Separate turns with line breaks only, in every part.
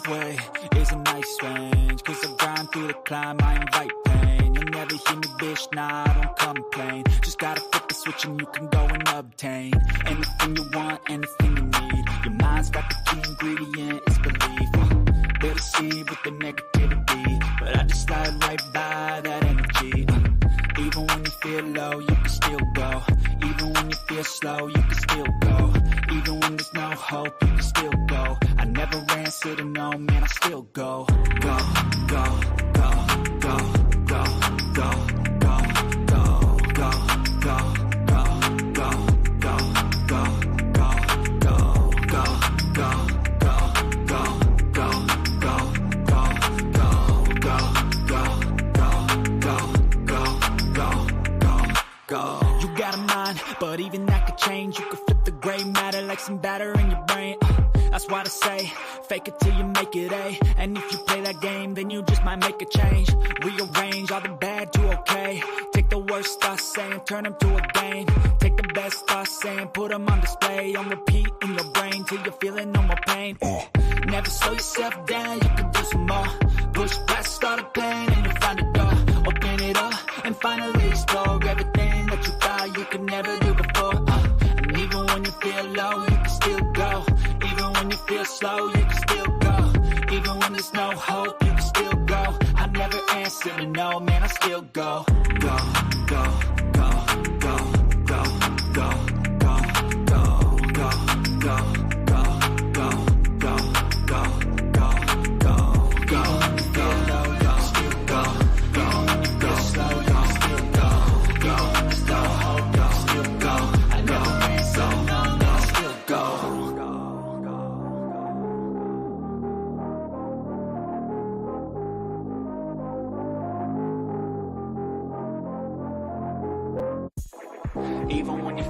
Way is a nice range, cause I grind through the climb, I invite pain. You'll never hear me, bitch, nah, I don't complain. Just gotta flip the switch and you can go and obtain anything you want, anything you need. Your mind's got the key ingredient, it's belief. Better see with the negativity, but I just slide right by that energy. Even when you feel low, you can still go. Even when you feel slow, you can still go. Even when there's no hope, you can still go. I never answer to no, man, I still go. Go, go, go, go, go, go, go, go, go, go, go, go, go, go, go. You got a mind, but even that could change. You could flip the gray matter like some batter in your brain. That's why I say, fake it till you make it A. And if you play that game, then you just might make a change. Rearrange all the bad to okay. Take the worst thoughts saying, turn them to a game. Take the best thoughts saying, put them on display. On repeat in your brain till you're feeling no more pain. Never slow yourself down, you can do some more. Push past all the pain and you'll find a door. Open it up and finally explore everything that you thought you could never do before. And even when you feel low, you can still go. Even when you feel slow, you can still go. Even when there's no hope, you can still go. I never answer to no, man, I still go. Go, go, go, go, go, go, go, go, go, go, go, go, go, go, go, go, go. Feel low, you can still go. Even when you feel slow, you can still go. Even when there's no hope, you can still go. I never answer to no, man, I still go.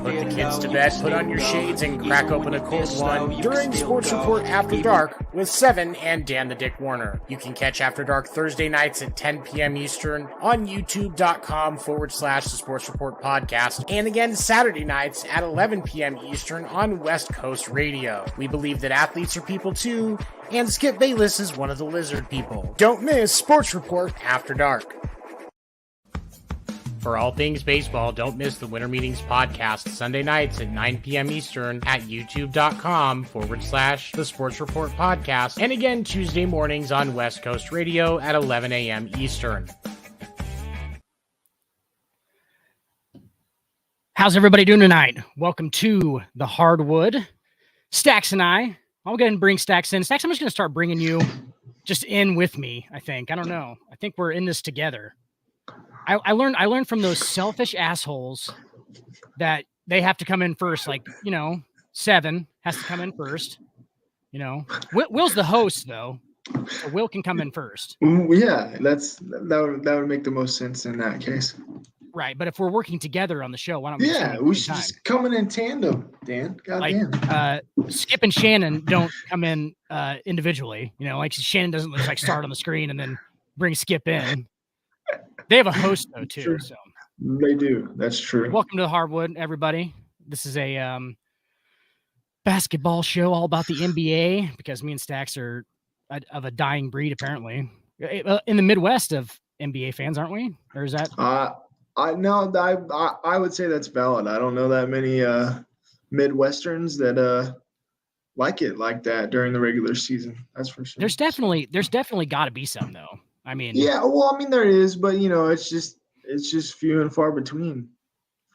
Put the kids to bed, put on your shades, and crack open a cold one during Sports Report After Dark with Seven and Dan the Dick Warner. You can catch After Dark Thursday nights at 10 p.m. Eastern on youtube.com/the Sports Report podcast, and again Saturday nights at 11 p.m. Eastern on West Coast Radio. We believe that athletes are people too, and Skip Bayless is one of the lizard people. Don't miss Sports Report After Dark. For all things baseball, don't miss the Winter Meetings podcast Sunday nights at 9 p.m. Eastern at youtube.com/the Sports Report podcast, and again Tuesday mornings on West Coast Radio at 11 a.m. Eastern.
How's everybody doing tonight? Welcome to the Hardwood. Stacks and I'll go ahead and bring Stacks in. Stacks, I'm just going to start bringing you just in with me, I think. I don't know. I think we're in this together. I learned from those selfish assholes that they have to come in first. Like, Seven has to come in first. Will's the host though, so Will can come in first.
Yeah, that would make the most sense in that case.
Right, but if we're working together on the show, why don't we?
Yeah, we should just come in tandem, Dan.
Goddamn. Skip and Shannon don't come in individually. Like Shannon doesn't just start on the screen and then bring Skip in. They have a host though too.
True.
So
they do. That's true.
Welcome to the Hardwood, everybody. This is a basketball show all about the NBA because me and Stacks are of a dying breed, apparently. In the Midwest of NBA fans, aren't we? Or is that?
I would say that's valid. I don't know that many Midwesterns that like it like that during the regular season. That's for sure.
There's definitely got to be some though. I mean,
yeah, well, there is, but it's just few and far between.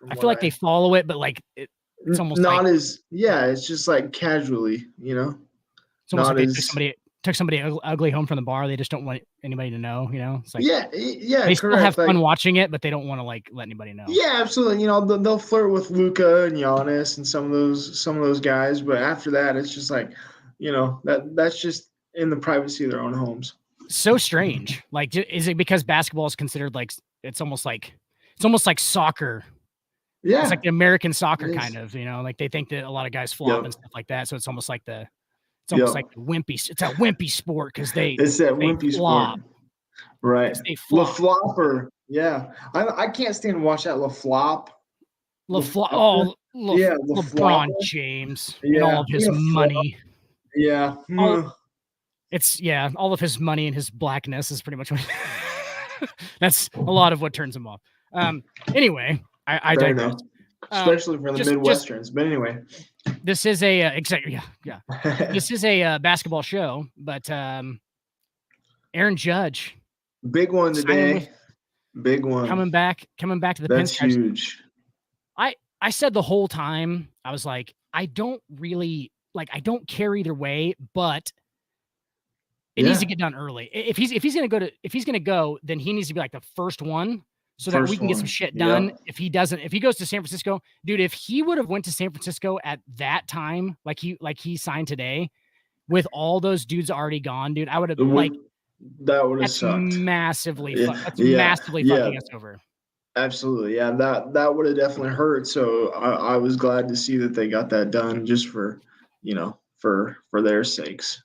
I feel like they follow it, but it's almost
not as it's just casually,
It's almost like they took somebody ugly home from the bar. They just don't want anybody to know, It's like
yeah,
they still have fun watching it, but they don't want to let anybody know.
Yeah, absolutely. They'll flirt with Luka and Giannis and some of those guys, but after that, it's just that's just in the privacy of their own homes.
So strange. Is it because basketball is considered it's almost like soccer?
Yeah,
it's like the American soccer kind of. They think that a lot of guys flop and stuff like that. So it's almost like the wimpy. It's a wimpy sport because it's that wimpy flop.
Sport, right? LaFlopper. Yeah, I can't stand to watch that LaFlop.
LaFlop. LeBron James and all of his money.
Yeah.
It's all of his money and his blackness is pretty much what that's a lot of what turns him off. Anyway, I
Fair
digress.
enough. Especially for the Midwesterns. But anyway.
This is a exactly This is a basketball show, but Aaron Judge.
Big one today. Big one.
Coming back to the
That's
pinstripes.
huge.
I said the whole time, I was like, I don't care either way, but it needs to get done early. If he's gonna go, then he needs to be like the first one so that we can get some shit done. Yep. If he goes to San Francisco, dude, if he would have went to San Francisco at that time, like he signed today, with all those dudes already gone, dude, I would have
that would have sucked
massively. Massively fucking us over.
Absolutely, yeah. That would have definitely hurt. So I was glad to see that they got that done, just for for their sakes.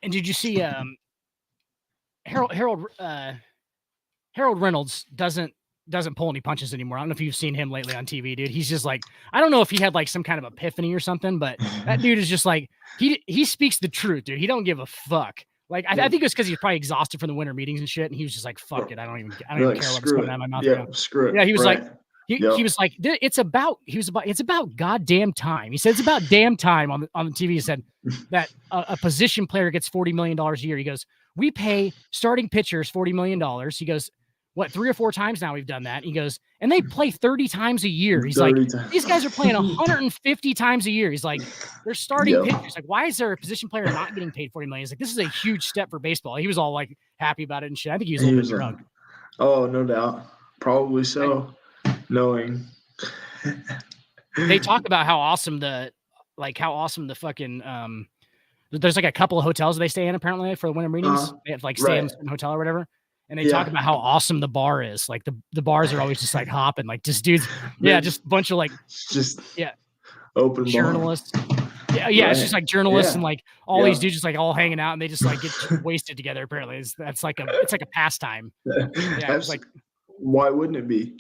And did you see Harold Reynolds doesn't pull any punches anymore. I don't know if you've seen him lately on TV, dude. He's just like, I don't know if he had like some kind of epiphany or something, but that dude is just like, he speaks the truth, dude. He don't give a fuck. Like, I think it was because he's probably exhausted from the winter meetings and shit. And he was just like, fuck it. I don't even care what's coming out of my mouth.
Yeah, screw it.
Yeah, he was like, he was like, it's about goddamn time. He said it's about damn time on the TV. He said that a position player gets $40 million a year. He goes, we pay starting pitchers $40 million. He goes, what, 3 or 4 times now we've done that. He goes, and they play 30 times a year. He's like, these guys are playing 150 times a year. He's like, they're starting pitchers. Like, why is there a position player not getting paid $40 million? He's like, this is a huge step for baseball. He was all like happy about it and shit. I think he was a little bit drunk.
Oh, no doubt. Probably so. Knowing.
They talk about how awesome the fucking there's like a couple of hotels they stay in apparently for the winter meetings. They have like stay in a hotel or whatever. And they talk about how awesome the bar is. Like the bars are always just like hopping, like just dudes. Yeah, just a bunch of like
open
journalists.
Bar.
Yeah, it's just like journalists and like all these dudes just like all hanging out and they just like get wasted together. Apparently, it's like a pastime. Yeah, it's like,
why wouldn't it be?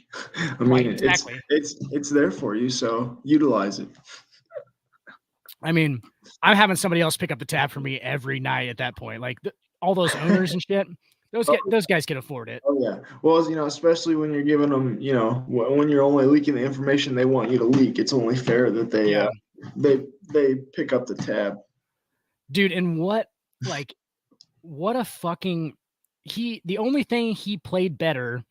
I mean, exactly. It's there for you, so utilize it.
I mean, I'm having somebody else pick up the tab for me every night at that point. Like all those owners and shit. Those guys can afford it.
Oh yeah. Well, especially when you're giving them, when you're only leaking the information they want you to leak, it's only fair that they pick up the tab.
Dude, and what a fucking the only thing he played better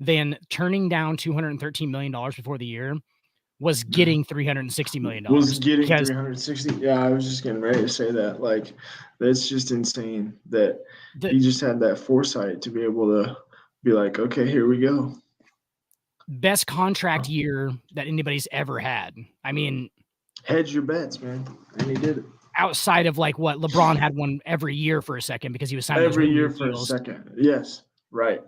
than turning down $213 million before the year was getting $360 million.
Was getting 360. Yeah, I was just getting ready to say that. Like, that's just insane that he just had that foresight to be able to be like, okay, here we go.
Best contract year that anybody's ever had. I mean,
hedge your bets, man. And he did it.
Outside of like what LeBron had one every year for a second because he was signing
every year for a second. Yes. Right.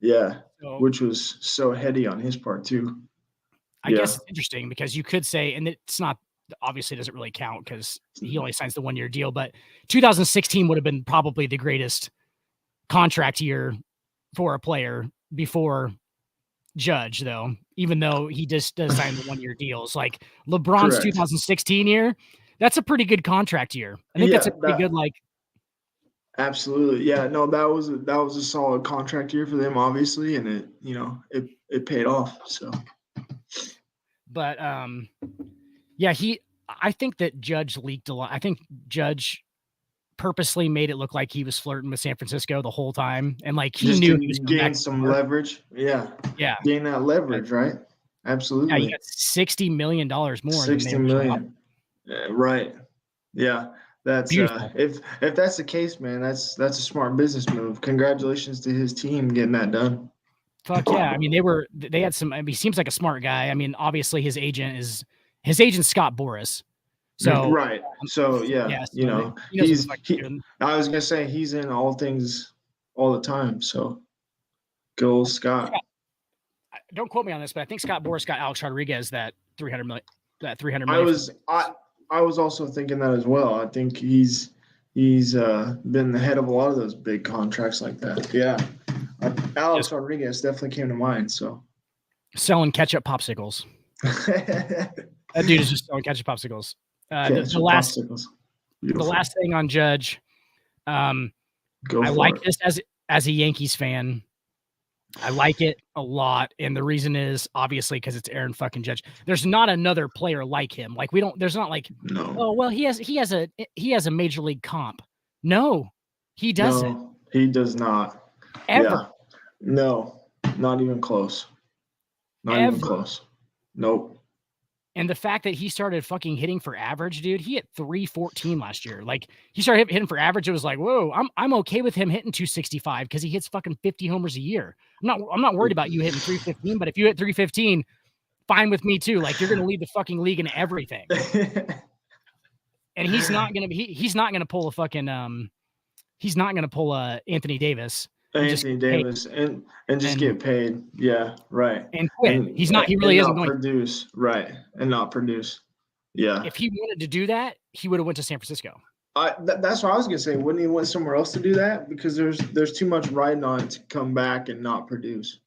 Yeah. So, which was so heady on his part too.
I guess it's interesting because you could say, and it's not, obviously doesn't really count because he only signs the 1-year deal, but 2016 would have been probably the greatest contract year for a player before Judge, though, even though he just does sign the 1-year deals. Like LeBron's 2016 year, that's a pretty good contract year. I think that's a pretty good, like.
Absolutely. Yeah, no, that was a solid contract year for them, obviously. And it paid off. So.
But I think that Judge leaked a lot. I think Judge purposely made it look like he was flirting with San Francisco the whole time, and like he knew he was
gain some leverage. Yeah, gain that leverage, right? Absolutely.
Yeah, you got $60 million more.
$60 million. Right. Yeah, that's if that's the case, man, that's a smart business move. Congratulations to his team getting that done.
Fuck yeah. I mean, they had some, he seems like a smart guy. I mean, obviously his agent's Scott Boras. So,
right. So yeah, I was going to say he's in all things all the time. So go Scott.
Don't quote me on this, but I think Scott Boras got Alex Rodriguez that $300 million.
I was also thinking that as well. I think he's been the head of a lot of those big contracts like that. Yeah. Alex Rodriguez definitely came to mind. So
selling ketchup popsicles. That dude is just selling ketchup popsicles. The last thing on Judge, I like this as a Yankees fan. I like it a lot, and the reason is obviously because it's Aaron fucking Judge. There's not another player like him. Like there's not like, oh well, he has a major league comp. No, he doesn't.
No, he does not.
Ever.
Yeah. No, not even close. Not even close. Nope.
And the fact that he started fucking hitting for average, dude, he hit 314 last year. Like he started hitting for average. It was like, whoa, I'm okay with him hitting 265 because he hits fucking 50 homers a year. I'm not worried about you hitting 315, but if you hit 315, fine with me too. Like you're gonna lead the fucking league in everything. And he's not gonna pull a fucking he's not gonna pull a Anthony Davis.
And just get paid. Yeah, right.
And quit. He really isn't going to
produce. Right. And not produce. Yeah.
If he wanted to do that, he would have went to San Francisco.
That's what I was gonna say. Wouldn't he went somewhere else to do that? Because there's too much riding on it to come back and not produce.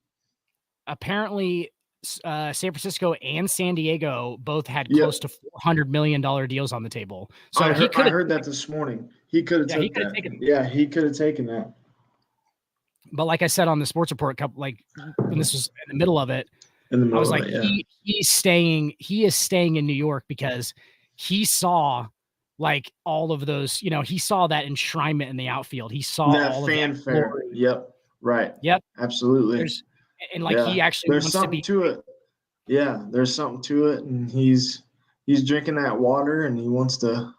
Apparently, San Francisco and San Diego both had close to $400 million deals on the table. So
I heard that this morning. He could have taken that. Yeah, he could have taken that.
But like I said on the sports report, like when this was in the middle of it, I was like, he is staying in New York because he saw like all of those, he saw that enshrinement in the outfield. He saw
that
all
fanfare.
Of that.
Yep. Right.
Yep.
Absolutely.
He actually
there's something to it. Yeah, there's something to it, and he's drinking that water, and he wants to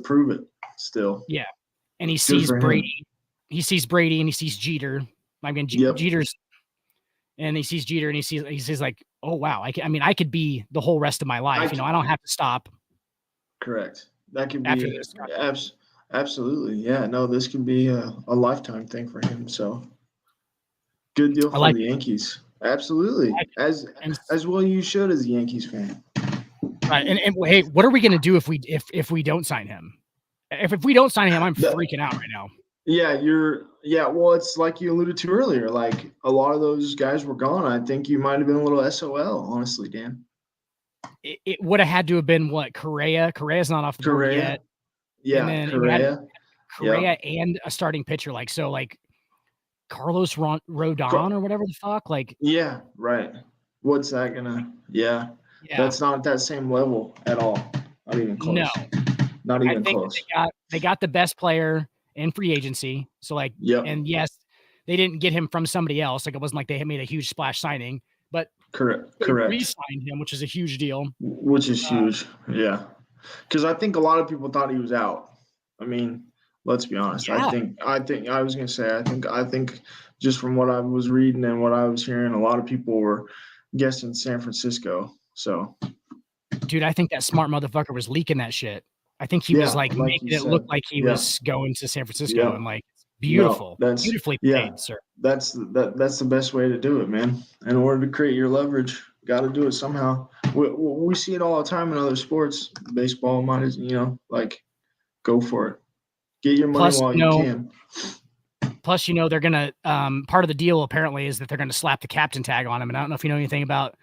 prove it still.
Yeah, and he sees Brady. He sees Brady and he sees Jeter. I mean, Jeter's, and he sees Jeter and he sees like, oh wow, I could be the whole rest of my life. I don't have to stop.
Correct. That could be absolutely. Yeah. No, this could be a lifetime thing for him. So good deal for the Yankees. Absolutely. As well you should as a Yankees fan.
Right. And hey, what are we gonna do if we don't sign him? If we don't sign him, I'm freaking out right now.
Yeah, well, it's like you alluded to earlier. Like a lot of those guys were gone. I think you might have been a little SOL, honestly, Dan.
It would have had to have been what? Correa? Correa's not off the board yet.
Yeah,
and Correa and a starting pitcher, like Carlos Rodon or whatever the fuck. Like,
yeah, right. What's that gonna? Yeah, that's not at that same level at all. Not even close.
No,
not even close.
They got the best player in free agency. So and yes, they didn't get him from somebody else. Like it wasn't like they had made a huge splash signing, but
correct.
Re-signed him, which is a huge deal.
Which is huge. Yeah. Because I think a lot of people thought he was out. I mean, let's be honest. Yeah. I think just from what I was reading and what I was hearing, a lot of people were guessing San Francisco. So
dude, I think that smart motherfucker was leaking that shit. I think he was making it look like he was going to San Francisco and beautiful, beautifully paid, sir.
That's the best way to do it, man. In order to create your leverage, got to do it somehow. We see it all the time in other sports. Baseball might as go for it. Get your money while you can.
Plus, they're gonna part of the deal apparently is that they're gonna slap the captain tag on him. And I don't know if you know anything about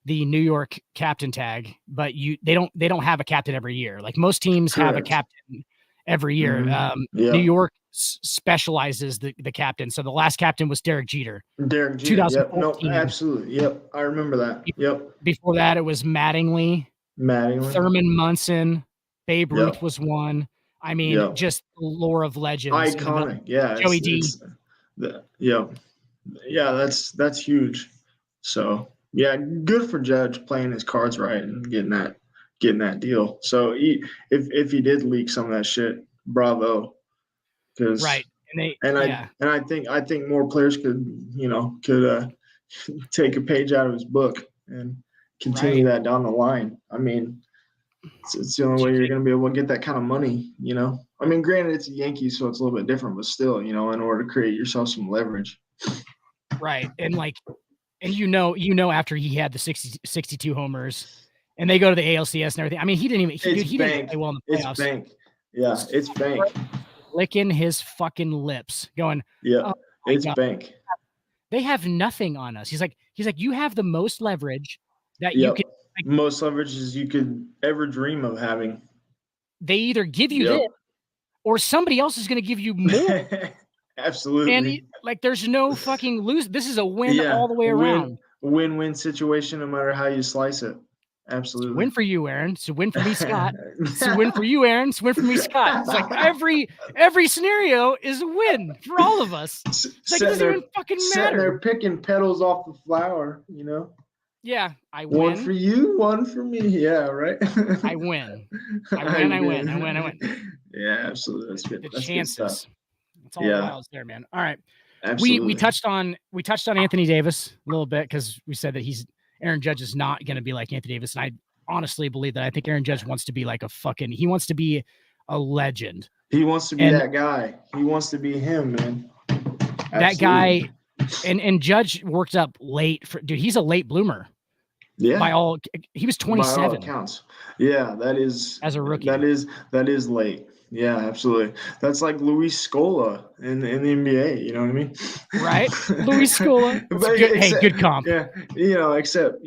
the New York captain tag, but they don't have a captain every year. Like most teams have a captain every year.
Mm-hmm.
New York specializes the captain. So the last captain was Derek Jeter. 2014.
Yep. No, absolutely. Yep. I remember that. Yep.
Before that, it was Mattingly. Thurman Munson. Babe Ruth was one. I mean, just the lore of legends.
Iconic. Yeah.
Joey D.
Yeah, that's huge. So yeah, good for Judge playing his cards right and getting that deal. So if he did leak some of that shit, bravo.
Right.
I think more players could take a page out of his book and continue that down the line. I mean, it's the only way you're going to be able to get that kind of money. I mean, granted it's the Yankees, so it's a little bit different, but still, in order to create yourself some leverage.
Right. And after he had the 62 homers and they go to the ALCS and everything. I mean, he didn't play well in the playoffs.
It's bank. Yeah, it's bank.
Licking his fucking lips, going,
it's bank.
They have nothing on us. He's like, you have the most leverage that you can.
Most leverage as you could ever dream of having.
They either give you this, or somebody else is going to give you more.
Absolutely.
And there's no fucking lose. This is a win all the way around.
Win-win situation, no matter how you slice it. Absolutely.
Win for you, Aaron. It's a win for me, Scott. It's a win for you, Aaron. It's a win for me, Scott. It's like every scenario is a win for all of us. It's like it doesn't even fucking matter.
They're picking petals off the flower, you know?
Yeah, I win.
One for you, one for me. Yeah, right?
I win. I win.
Yeah, absolutely. That's good.
The chances.
Good stuff.
It's all wild there, man. All right.
Absolutely.
We touched on Anthony Davis a little bit because we said that Aaron Judge is not going to be like Anthony Davis, and I honestly believe that. I think Aaron Judge wants to be like he wants to be a legend.
He wants to be that guy. He wants to be him, man. Absolutely.
That guy, and Judge worked up late dude. He's a late bloomer.
Yeah.
He was 27.
By all accounts. Yeah, that is
as a rookie.
That is late. Yeah, absolutely. That's like Luis Scola in the NBA. You know what I mean?
Right, Luis Scola. Good comp.
Yeah, except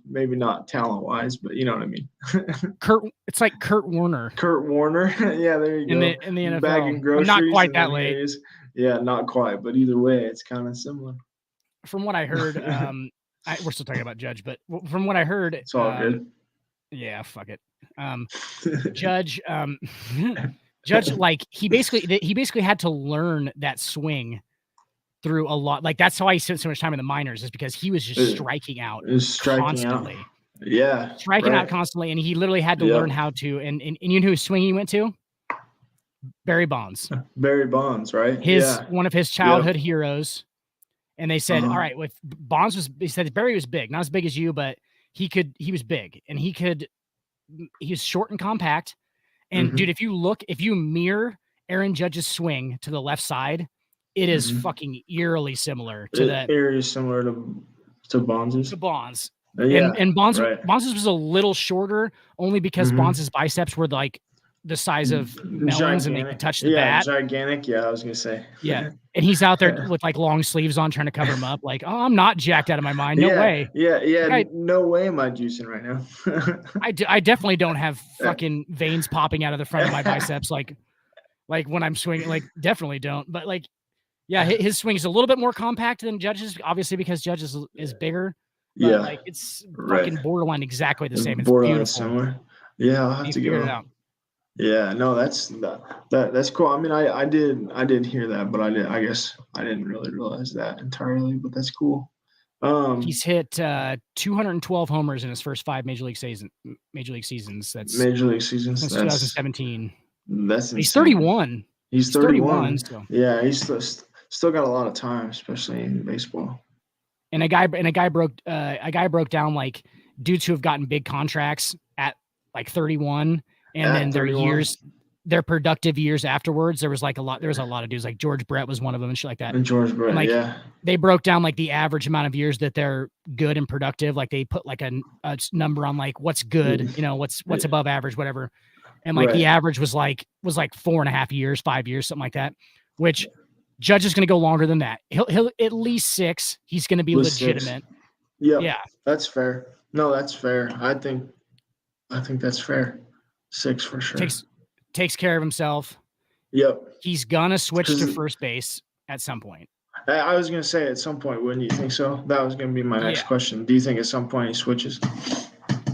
maybe not talent wise, but you know what I mean.
It's like Kurt Warner.
Yeah, there you go.
In the NFL.
Bagging groceries.
Not quite that late.
Yeah, not quite, but either way, it's kind of similar.
From what I heard, we're still talking about Judge, but from what I heard,
it's all good.
Yeah, fuck it. Judge, he basically had to learn that swing through a lot. Like that's how he spent so much time in the minors, is because he was just striking out constantly.
Yeah,
striking out constantly, and he literally had to learn how to. And you know whose swing he went to? Barry Bonds.
Barry Bonds, right?
One of his childhood heroes. And they said, all right, with Bonds he said Barry was big, not as big as you, but he was big, and he was short and compact. And dude, if you mirror Aaron Judge's swing to the left side, it is fucking eerily similar to that.
Eerily similar to Bonds's.
To Bonds.
Yeah,
and Bonds was a little shorter, only because Bonds's biceps were like the size of melons, and they could touch the bat.
Gigantic. Yeah, I was gonna say.
Yeah, and he's out there with like long sleeves on, trying to cover him up. Like, oh, I'm not jacked out of my mind. No way.
Yeah. No way am I juicing right now.
I definitely don't have fucking veins popping out of the front of my biceps like when I'm swinging. Like, definitely don't. But like, yeah, his swing is a little bit more compact than Judge's, obviously because Judge is bigger. But like, it's fucking borderline exactly the same. It's beautiful.
Similar. Yeah, I'll have to go. It out. Yeah, no, that's cool. I mean, I did hear that, but I guess I didn't really realize that entirely, but that's cool.
He's hit 212 homers in his first 5 major league seasons. That's
major league seasons
since 2017.
That's insane.
He's 31.
He's 31.
So.
Yeah, he's still got a lot of time, especially in baseball.
And a guy broke down like dudes who have gotten big contracts at like 31. And then their productive years afterwards, there was a lot of dudes, like George Brett was one of them and shit like that.
And George Brett,
they broke down like the average amount of years that they're good and productive. Like they put like a number on like what's good, what's above average, whatever. And like the average was like 4.5 years, 5 years, something like that, which Judge is going to go longer than that. He'll at least 6. He's going to be legitimate.
Yeah. That's fair. No, that's fair. I think that's fair. 6 for sure.
Takes care of himself.
Yep.
He's gonna switch to first base at some point.
I was gonna say at some point, wouldn't you think so? That was gonna be my next question. Do you think at some point he switches?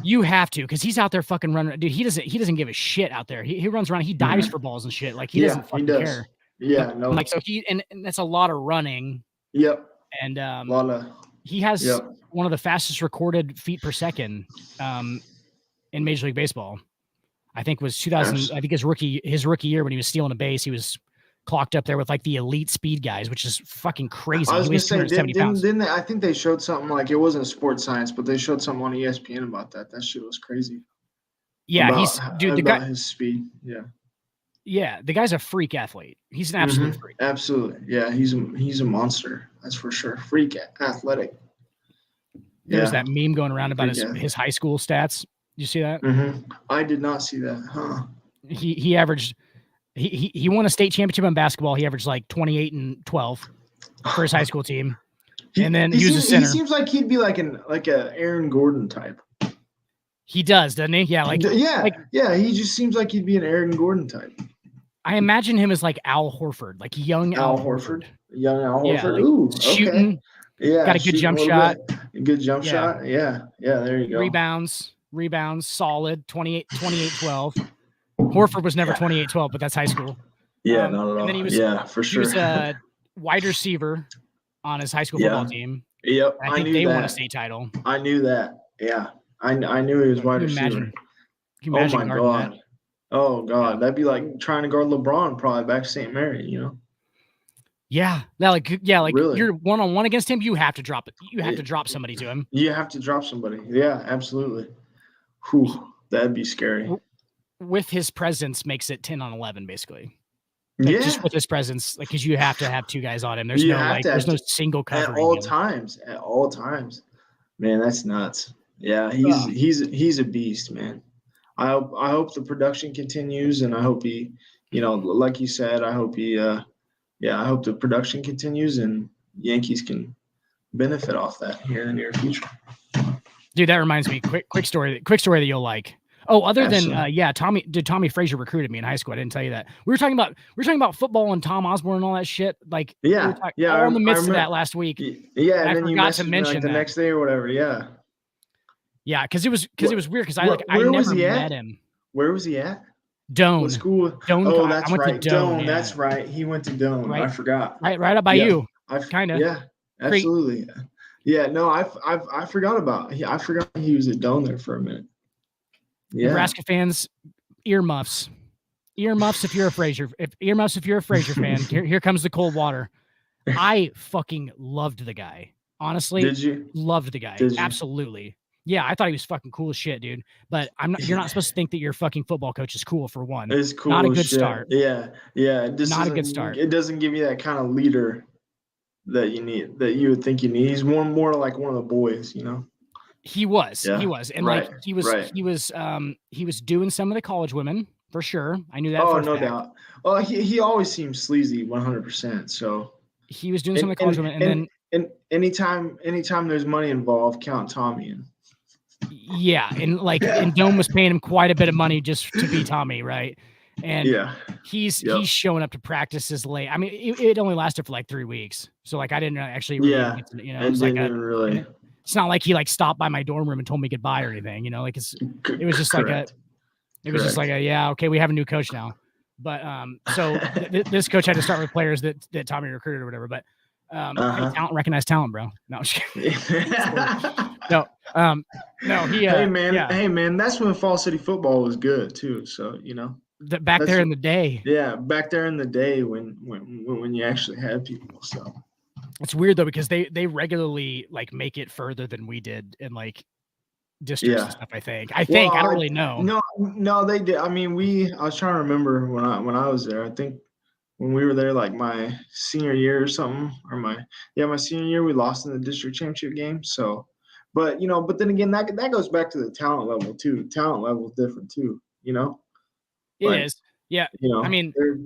You have to, because he's out there fucking running. Dude, he doesn't give a shit out there. He runs around. He dives for balls and shit. Like he doesn't fucking care.
Yeah, no.
Like so and that's a lot of running.
Yep.
And
a lot of.
He has one of the fastest recorded feet per second in Major League Baseball. I think was 2000. I think his rookie year when he was stealing a base, he was clocked up there with like the elite speed guys, which is fucking crazy.
I was going to say, didn't they, I think they showed something like, it wasn't sports science, but they showed something on ESPN about that. That shit was crazy.
Yeah, the guy,
his speed. Yeah.
Yeah, the guy's a freak athlete. He's an absolute freak.
Absolutely. Yeah, he's a monster. That's for sure. Freak athletic.
There's that meme going around about his high school stats. You see that?
I did not see that. Huh?
He averaged. He won a state championship in basketball. He averaged like 28 and 12 for his high school team. And then he was a center.
He seems like he'd be like a Aaron Gordon type.
He does, doesn't he? Yeah,
He just seems like he'd be an Aaron Gordon type.
I imagine him as like Al Horford, like young
Al
Al
Horford,
Horford.
young Al
Yeah,
Horford.
like
Ooh, okay.
shooting,
Yeah,
got a good
shooting
jump
little
shot.
bit. Good jump
Yeah.
shot. Yeah, there you go.
Rebounds, solid, 28-12. Horford was never 28-12, but that's high school.
Yeah, not at all.
And then he was,
for
he
sure.
was a wide receiver on his high school football team.
Yep,
I think they won a state title.
I knew that. Yeah, I knew he was wide receiver.
Can you imagine
oh my
guarding
god.
that?
Oh god, that'd be like trying to guard LeBron probably back to St. Mary, you know?
Yeah, like
Really?
you're one-on-one against him. You have to drop it. You have to drop somebody to him.
You have to drop somebody. Yeah, absolutely. Whew, that'd be scary.
With his presence, makes it 10-on-11 basically. Like, just with his presence, like, because you have to have two guys on him. There's there's no single cover
at all times. At all times, man, that's nuts. Yeah, he's a beast, man. I hope the production continues, and I hope he, like you said, I hope he, I hope the production continues, and Yankees can benefit off that here in the near future.
Dude, that reminds me. Quick story that you'll like. Oh, other than Tommy Frazier recruited me in high school. I didn't tell you that. We were talking about football and Tom Osborne and all that shit. Like, all in the midst of that last week.
Yeah, and
then you forgot to mention
the next day or whatever. Yeah.
Yeah, because it was weird because I never met him.
Where was he at?
Doane.
What school?
Doane.
Oh, that's right.
Doane. Yeah.
That's right. He went to Doane.
Right.
I forgot.
Right up by you. Kind of.
Yeah, absolutely. Yeah, no, I forgot about. I forgot he was at Doane there for a minute. Yeah.
Nebraska fans, earmuffs if you're a Frazier. Earmuffs if you're a Frazier fan. Here comes the cold water. I fucking loved the guy. Honestly,
did you?
Loved the guy. Absolutely. Yeah, I thought he was fucking cool as shit, dude. But you're not supposed to think that your fucking football coach is cool for one.
It's cool.
Not a good start.
Yeah.
Not a good start.
It doesn't give you that kind of leader that you need, that you would think you need. He's more like one of the boys, you know.
He was, and he was doing some of the college women for sure. I knew that.
Oh, no doubt. Well, he always seems sleazy, 100%. So
he was doing some of the college women,
and anytime there's money involved, count Tommy in.
Yeah, and Doane was paying him quite a bit of money just to be Tommy, right? And he's showing up to practices late. I mean, it only lasted for like 3 weeks, so like I didn't actually really it was like it's not like he like stopped by my dorm room and told me goodbye or anything, like it was just like okay, we have a new coach now. But so this coach had to start with players that Tommy recruited or whatever. But talent recognize talent, bro. No, I'm just kidding. No, he.
Hey man, that's when Fall City football was good too. So
back there in the day.
Yeah, back there in the day when you actually had people. So
it's weird though because they regularly like make it further than we did in like districts and stuff. I think I don't really know.
No, they did. I mean, I was trying to remember when I was there. I think when we were there, like my senior year or something, or my senior year, we lost in the district championship game. So, but then again, that goes back to the talent level too. Talent level is different too.
It is. Yeah. I mean,
they're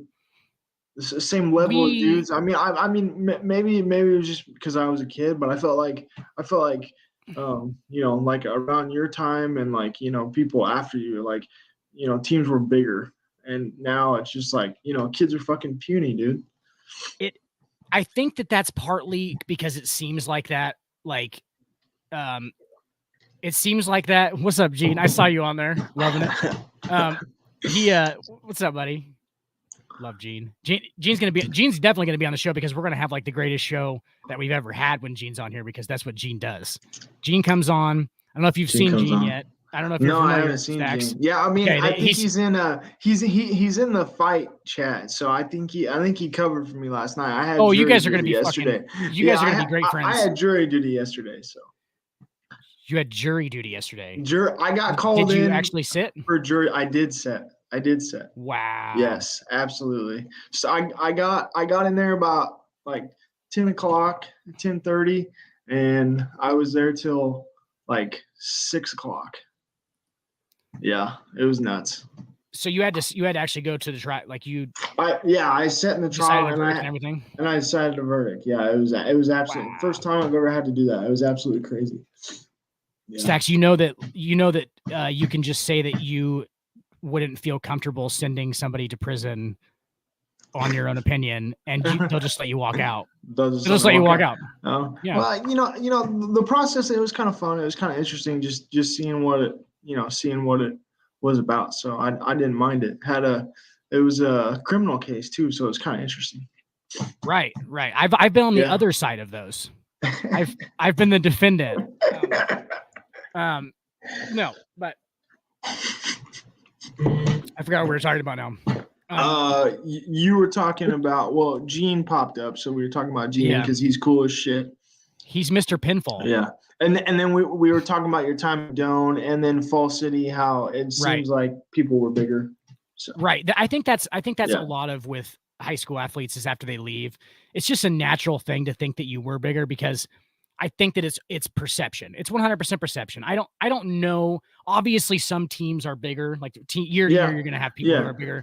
the same level of dudes. I mean, maybe it was just because I was a kid, but I felt like like around your time and like, people after you, like, teams were bigger, and now it's just like, kids are fucking puny, dude.
I think that's partly because it seems like that, like, it seems like that. What's up, Gene? I saw you on there. Loving it. What's up, buddy? Love Gene. Gene's definitely gonna be on the show because we're gonna have like the greatest show that we've ever had when Gene's on here, because that's what Gene does. Gene comes on. I don't know if you've seen Gene yet. I don't know if you're familiar.
I haven't seen Gene. Yeah, I mean, I think he's in the fight chat. So I think he covered for me last night. I had
you guys are gonna be
yesterday.
You guys are gonna be great friends.
I had jury duty yesterday, so.
You had jury duty yesterday.
I got called in.
Did you actually sit
for jury? I did sit.
Wow.
Yes, absolutely. So I got in there about like 10 o'clock, 10:30, and I was there till like 6 o'clock. Yeah, it was nuts.
So you had to actually go to the trial, like you.
I sat in the trial
and everything.
And I decided the verdict. Yeah, it was absolutely first time I've ever had to do that. It was absolutely crazy. Yeah.
Stacks, you know that you can just say that you wouldn't feel comfortable sending somebody to prison on your own opinion, and they'll just let you walk out.
They'll
just let you walk out.
Oh,
yeah.
Well, the process, it was kind of fun. It was kind of interesting, just seeing what it was about. So I didn't mind it. It was a criminal case too, so it's kind of interesting.
Right. I've been on the other side of those. I've been the defendant. No, but I forgot what we were talking about now.
You were talking about, Gene popped up, so we were talking about Gene because he's cool as shit.
He's Mr. Pinfall.
Yeah, and then we were talking about your time at Doane, and then Fall City, how it seems like people were bigger. So.
Right. I think that's a lot of with high school athletes is after they leave, it's just a natural thing to think that you were bigger because I think that it's perception. It's 100% perception. I don't know. Obviously, some teams are bigger. Like year to year, you're going to have people who are bigger.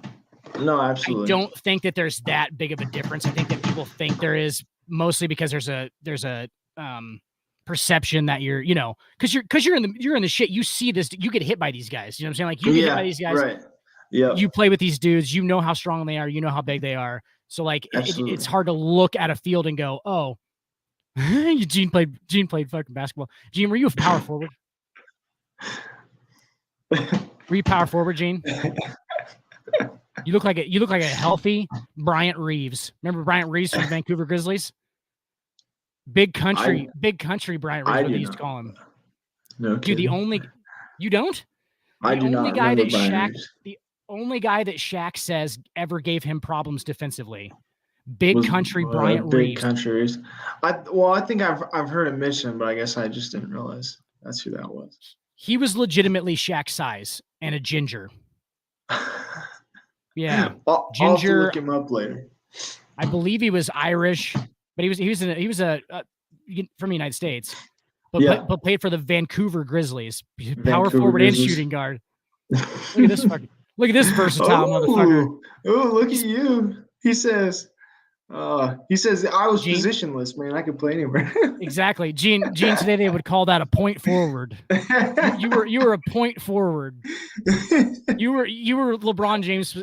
No, absolutely.
I don't think that there's that big of a difference. I think that people think there is mostly because there's a perception that you're, because you're in the shit. You see this, you get hit by these guys. You know what I'm saying? Like you get hit by these guys.
Right. Yeah.
You play with these dudes. You know how strong they are. You know how big they are. So like it's hard to look at a field and go, oh. Gene played fucking basketball. Gene, were you a power forward? Were you power forward, Gene? You look like a healthy Bryant Reeves. Remember Bryant Reeves from the Vancouver Grizzlies? Big country Bryant Reeves, what they used to call him.
No
Dude, you don't?
I do not remember Bryant Reeves.
The only guy that Shaq says ever gave him problems defensively. Big country Bryant Reeves.
Big countries. I think I've heard him mention, but I guess I just didn't realize that's who that was.
He was legitimately Shaq's size and a ginger. Yeah,
I'll have to look him up later.
I believe he was Irish, but he was from the United States, but played for the Vancouver Grizzlies. Power forward and shooting guard. Look at this versatile motherfucker.
Oh, look at you. He says I was positionless, man. I could play anywhere.
Exactly. Gene, today they would call that a point forward. You were a point forward. You were LeBron James'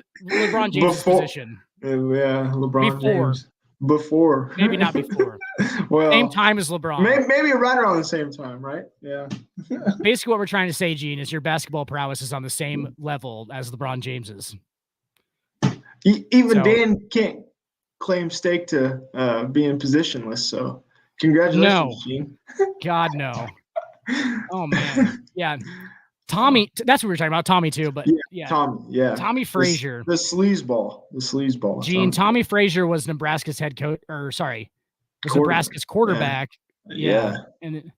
position.
Yeah, LeBron James.
Before. Maybe not before.
Well,
same time as LeBron.
Maybe right around the same time, right? Yeah.
Basically what we're trying to say, Gene, is your basketball prowess is on the same level as LeBron James's.
Dan can't claim stake to being positionless, so congratulations, Gene.
God, no. Oh man. Yeah. Tommy, that's what we were talking about. Tommy too, but Tommy Frazier.
The sleazeball.
Gene, Tommy Frazier was Nebraska's head coach, Nebraska's quarterback. Yeah. And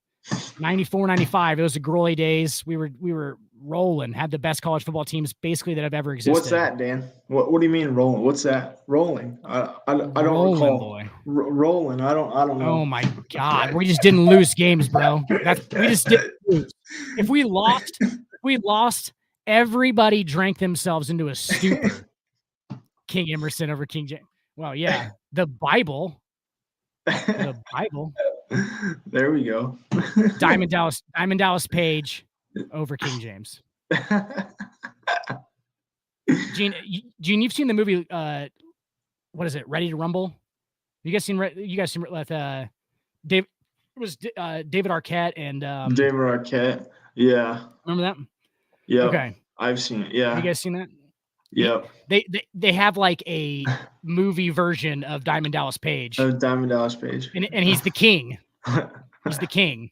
94, 95, it was the Grolly days. We were rolling, had the best college football teams basically that have ever existed.
What's that, Dan? What do you mean rolling? What's that? Rolling? I don't recall.
Boy.
Rolling. I don't know.
Oh my God. We just didn't lose games, bro. We just didn't lose. If we lost, everybody drank themselves into a stupor. King Emerson over King James. Well, yeah. The Bible.
There we go.
Diamond Dallas Page over King James. Gene, you've seen the movie what is it? Ready to Rumble? You guys seen David Arquette and
David Arquette. Yeah.
Remember that?
Yeah.
Okay.
I've seen it. Yeah.
Have you guys seen that?
Yep.
They have like a movie version of Diamond Dallas Page.
And
he's the king. He's the king.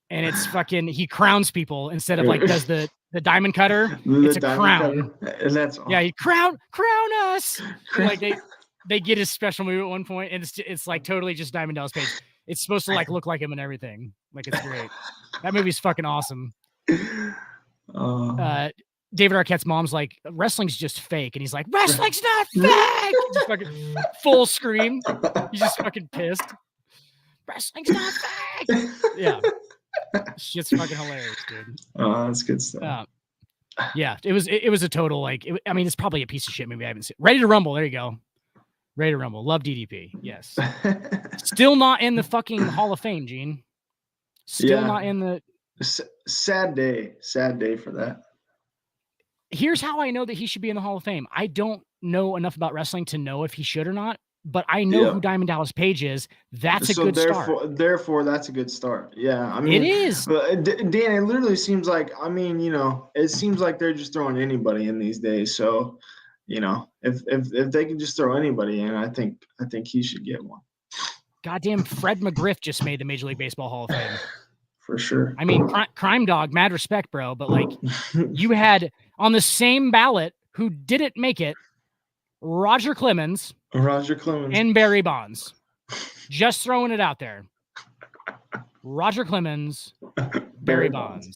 And it's fucking, he crowns people instead of like does the diamond cutter. It's a crown.
And that's awesome.
Yeah, he crown us. Like they get his special move at one point, and it's like totally just Diamond Dallas Page. It's supposed to like look like him and everything. Like it's great. That movie's fucking awesome. David Arquette's mom's like, wrestling's just fake. And he's like, wrestling's not fake. Just fucking full scream. He's just fucking pissed. Wrestling's not fake. Yeah. Shit's fucking hilarious, dude.
Oh, that's good stuff.
Yeah, it was a total like, it's probably a piece of shit movie I haven't seen. Ready to Rumble. There you go. Ready to Rumble. Love DDP. Yes. Still not in the fucking Hall of Fame, Gene. Still not in the.
Sad day for that.
here's how I know that he should be in the Hall of Fame. I don't know enough about wrestling to know if he should or not, but I know who Diamond Dallas Page is. That's a good start.
Therefore, that's a good start. Yeah, I mean,
it is.
Dan, it literally seems like, I mean, it seems like they're just throwing anybody in these days. So, if they can just throw anybody in, I think he should get one.
Goddamn, Fred McGriff just made the Major League Baseball Hall of Fame.
For sure.
I mean, Crime Dog, mad respect, bro. But like, you had on the same ballot who didn't make it, Roger Clemens, and Barry Bonds. Just throwing it out there. Roger Clemens, Barry Bonds.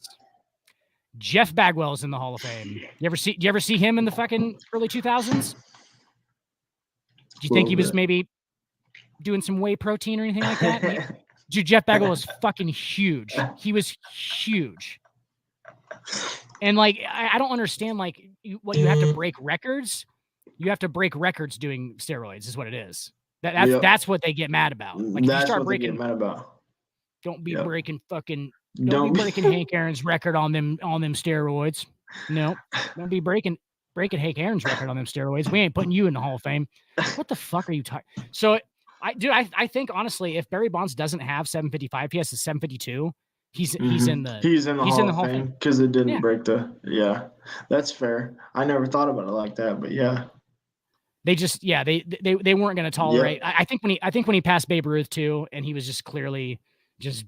Jeff Bagwell's in the Hall of Fame. Do you ever see him in the fucking early 2000s? Do you think he was maybe doing some whey protein or anything like that? Dude, Jeff Bagwell was fucking huge. He was huge. And like, I don't understand like what you have to break records. You have to break records doing steroids is what it is. That's what they get mad about. Like,
that's
if you start
what
breaking,
they get mad about.
Don't be breaking fucking. Don't be breaking Hank Aaron's record on them steroids. No, don't be breaking Hank Aaron's record on them steroids. We ain't putting you in the Hall of Fame. What the fuck are you talking? So, I think honestly, if Barry Bonds doesn't have 755, he has a 752. He's in the Hall of Fame
because it didn't break the. Yeah, that's fair. I never thought about it like that, but yeah.
They just they weren't going to tolerate. I think when he passed Babe Ruth too, and he was just clearly just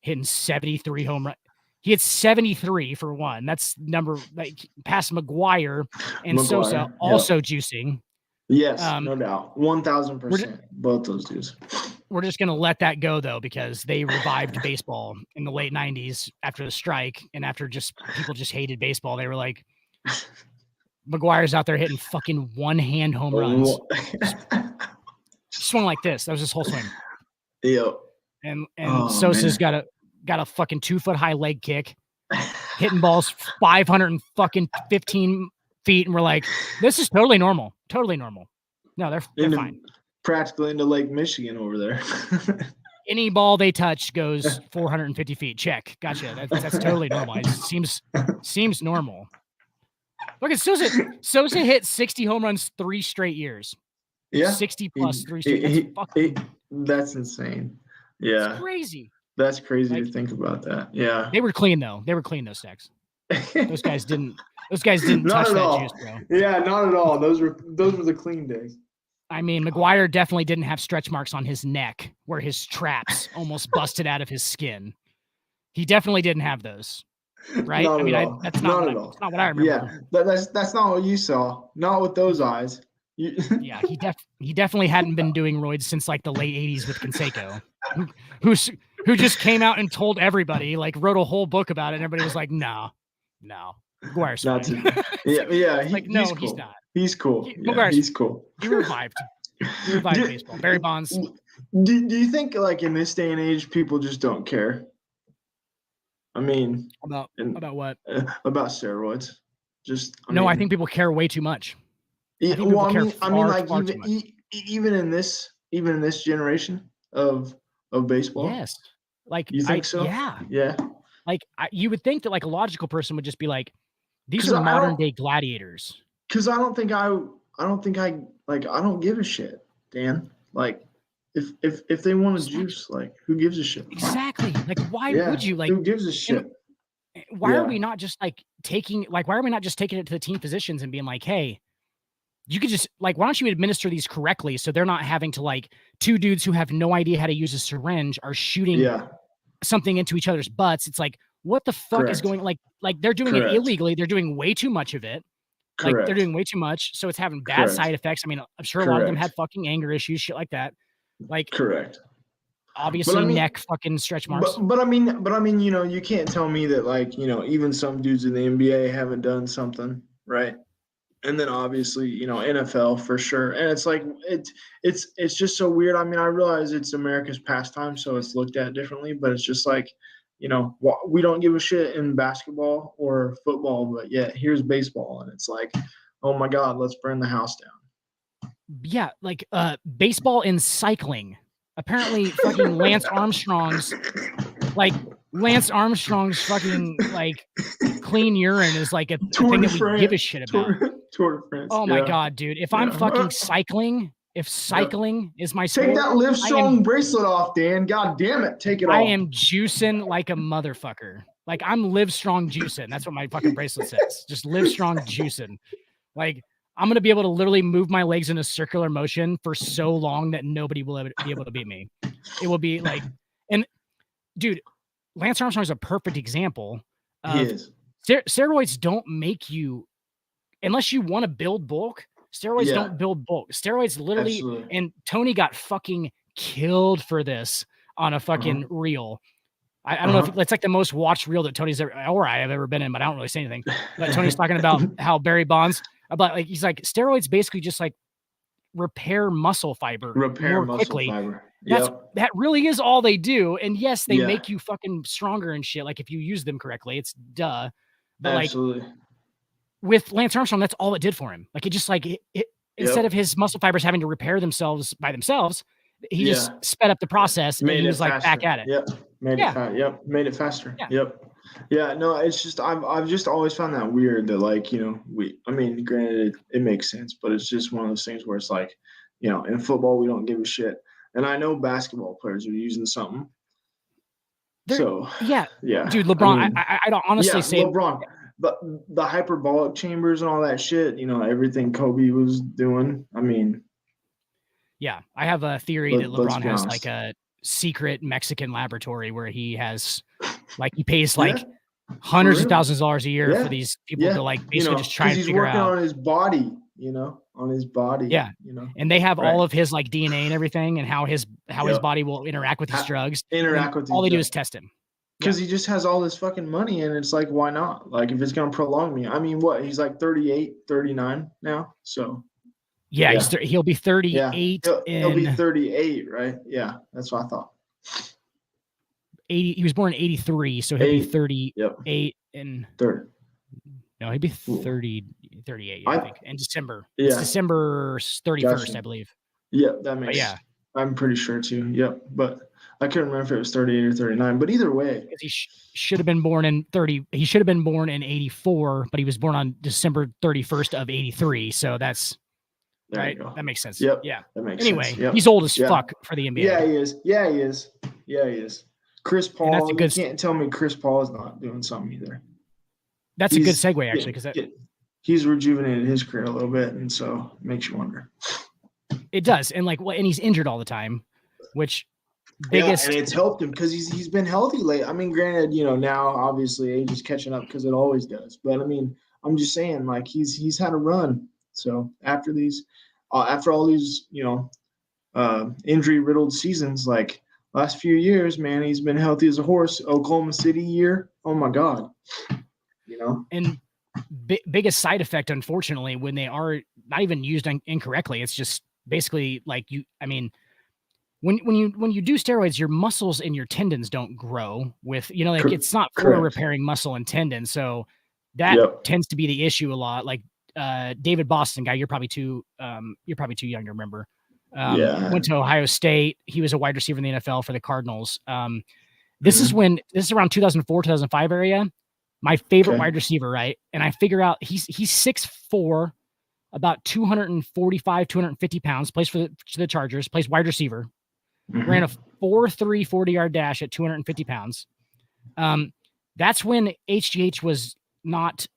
hitting 73 home run. He hit 73 for one. That's number like past McGuire and Sosa also juicing.
Yes, no doubt, 1,000%. Both those dudes.
We're just gonna let that go though because they revived baseball in the late 90s after the strike and after people just hated baseball. They were like. McGuire's out there hitting fucking one-hand home runs. Swung like this. That was his whole swing.
Yep.
And Sosa's got a fucking 2-foot high leg kick, hitting balls 515 feet, and we're like, this is totally normal. Totally normal. No, they're fine.
Practically into Lake Michigan over there.
Any ball they touch goes 450 feet. Check. Gotcha. That's totally normal. It seems normal. Look at Sosa. Sosa hit 60 home runs 3 straight years.
Yeah.
60 plus 3 straight.
That's insane. Yeah.
It's crazy.
That's crazy to think about that. Yeah.
They were clean though. They were clean, those Stacks. Those guys didn't touch that juice, bro.
Yeah, not at all. Those were the clean days.
I mean, McGuire definitely didn't have stretch marks on his neck where his traps almost busted out of his skin. He definitely didn't have those. Right? That's not what I remember.
Yeah, that's not what you saw. Not with those eyes.
Yeah, he definitely hadn't been doing roids since like the late 80s with Canseco, who just came out and told everybody, like wrote a whole book about it, and everybody was like, no, McGuire's fine.
Yeah,
like no, cool. He's not.
He's cool. He's cool.
He revived baseball. Barry Bonds.
Do you think like in this day and age people just don't care? I mean,
about what?
About steroids.
I think people care way too much.
Yeah, even in this generation of baseball.
Yes. Like
you think so?
Yeah.
Yeah.
Like you would think that like a logical person would just be like, these are modern day gladiators.
Because I don't give a shit, Dan. Like. If they want to juice, like who gives a shit?
Exactly. Like why would you like?
Who gives a shit?
Why are we not just taking it to the team physicians and being like, hey, you could just like, why don't you administer these correctly so they're not having to like 2 dudes who have no idea how to use a syringe are shooting something into each other's butts. It's like, what the fuck is going like they're doing it illegally. They're doing way too much of it. Like they're doing way too much. So it's having bad side effects. I mean, I'm sure a lot of them had fucking anger issues, shit like that. Like
correct.
Obviously neck fucking stretch marks.
But I mean, you can't tell me that like, even some dudes in the NBA haven't done something, right? And then obviously, NFL for sure. And it's like it's just so weird. I mean, I realize it's America's pastime, so it's looked at differently, but it's just like, we don't give a shit in basketball or football, but yet here's baseball and it's like, oh my God, let's burn the house down.
Yeah, like baseball and cycling. Apparently fucking Lance Armstrong's like Lance Armstrong's fucking like clean urine is like a
Tour
thing
de
that we
France.
give a shit about.
Tour de France.
Oh my God, dude. If I'm fucking cycling, if cycling is my sport,
take that Live Strong bracelet off, Dan. God damn it. Take it off.
I am juicing like a motherfucker. Like I'm Live Strong juicing. That's what my fucking bracelet says. Just Live Strong juicing. Like I'm going to be able to literally move my legs in a circular motion for so long that nobody will ever be able to beat me. It will be like, and dude, Lance Armstrong is a perfect example.
He is.
Steroids don't make you, unless you want to build bulk, steroids don't build bulk. Steroids literally,
Absolutely.
and Tony got fucking killed for this on a fucking reel. I don't know if it's like the most watched reel that Tony's ever, or I have ever been in, but I don't really say anything. But Tony's talking about how Barry Bonds, about like, he's like, steroids basically just like repair muscle fiber more quickly.
Fiber.
That really is all they do. And yes, they make you fucking stronger and shit. Like if you use them correctly, it's duh. But
absolutely.
Like with Lance Armstrong, that's all it did for him. Like it just like instead of his muscle fibers having to repair themselves by themselves, he just sped up the process and he was like back at it.
Made it faster. Yeah, no, it's just I've just always found that weird that like, you know, I mean, granted it makes sense, but it's just one of those things where it's like, you know, in football we don't give a shit. And I know basketball players are using something. Dude,
LeBron, I don't honestly say
LeBron, but the hyperbolic chambers and all that shit, you know, everything Kobe was doing. I mean,
yeah, I have a theory that LeBron has like a secret Mexican laboratory where he has like he pays like hundreds of thousands of dollars a year for these people to like basically just try and figure out.
He's working on his body, you know,
Yeah.
You know,
and they have all of his like DNA and everything and how his body will interact with his drugs. All they do is test him.
Because he just has all this fucking money and it's like, why not? Like if it's going to prolong me. I mean, what? He's like 38, 39 now. So.
Yeah, he'll be 38.
He'll be 38, right? Yeah, that's what I thought.
80. He was born in 83, so he'll be 38 in
30.
No, he'd be 38, I think, in December. Yeah. It's December 31st, I believe.
Yeah, that makes sense. I'm pretty sure too. Yep, but I couldn't remember if it was 38 or 39. But either way,
he should have been born in 30. He should have been born in 84, but he was born on December 31st of 83. So that's. Right, that makes sense.
Yep.
Yeah.
That makes sense.
Anyway, he's old as fuck for the NBA.
Yeah, he is. Chris Paul. You can't tell me Chris Paul is not doing something either.
That's a good segue, actually, because
he's rejuvenated his career a little bit, and so it makes you wonder.
It does, and and he's injured all the time, which biggest.
And it's helped him because he's been healthy late. I mean, granted, you know, now obviously age is catching up because it always does. But I mean, I'm just saying, like he's had a run. So after all these, you know, injury-riddled seasons, like last few years, man, he's been healthy as a horse. Oklahoma City year, oh my God, you know.
And biggest side effect, unfortunately, when they are not even used incorrectly, it's just basically like I mean, when you do steroids, your muscles and your tendons don't grow with, you know, like it's not for repairing muscle and tendon, so that tends to be the issue a lot, like. David Boston guy, you're probably too young to remember. Went to Ohio State. He was a wide receiver in the NFL for the Cardinals. This is around 2004, 2005 area. My favorite wide receiver, right? And I figure out he's 6'4", about 245, 250 pounds, plays for the Chargers, plays wide receiver. Ran a 4.3 40-yard dash at 250 pounds. That's when HGH was not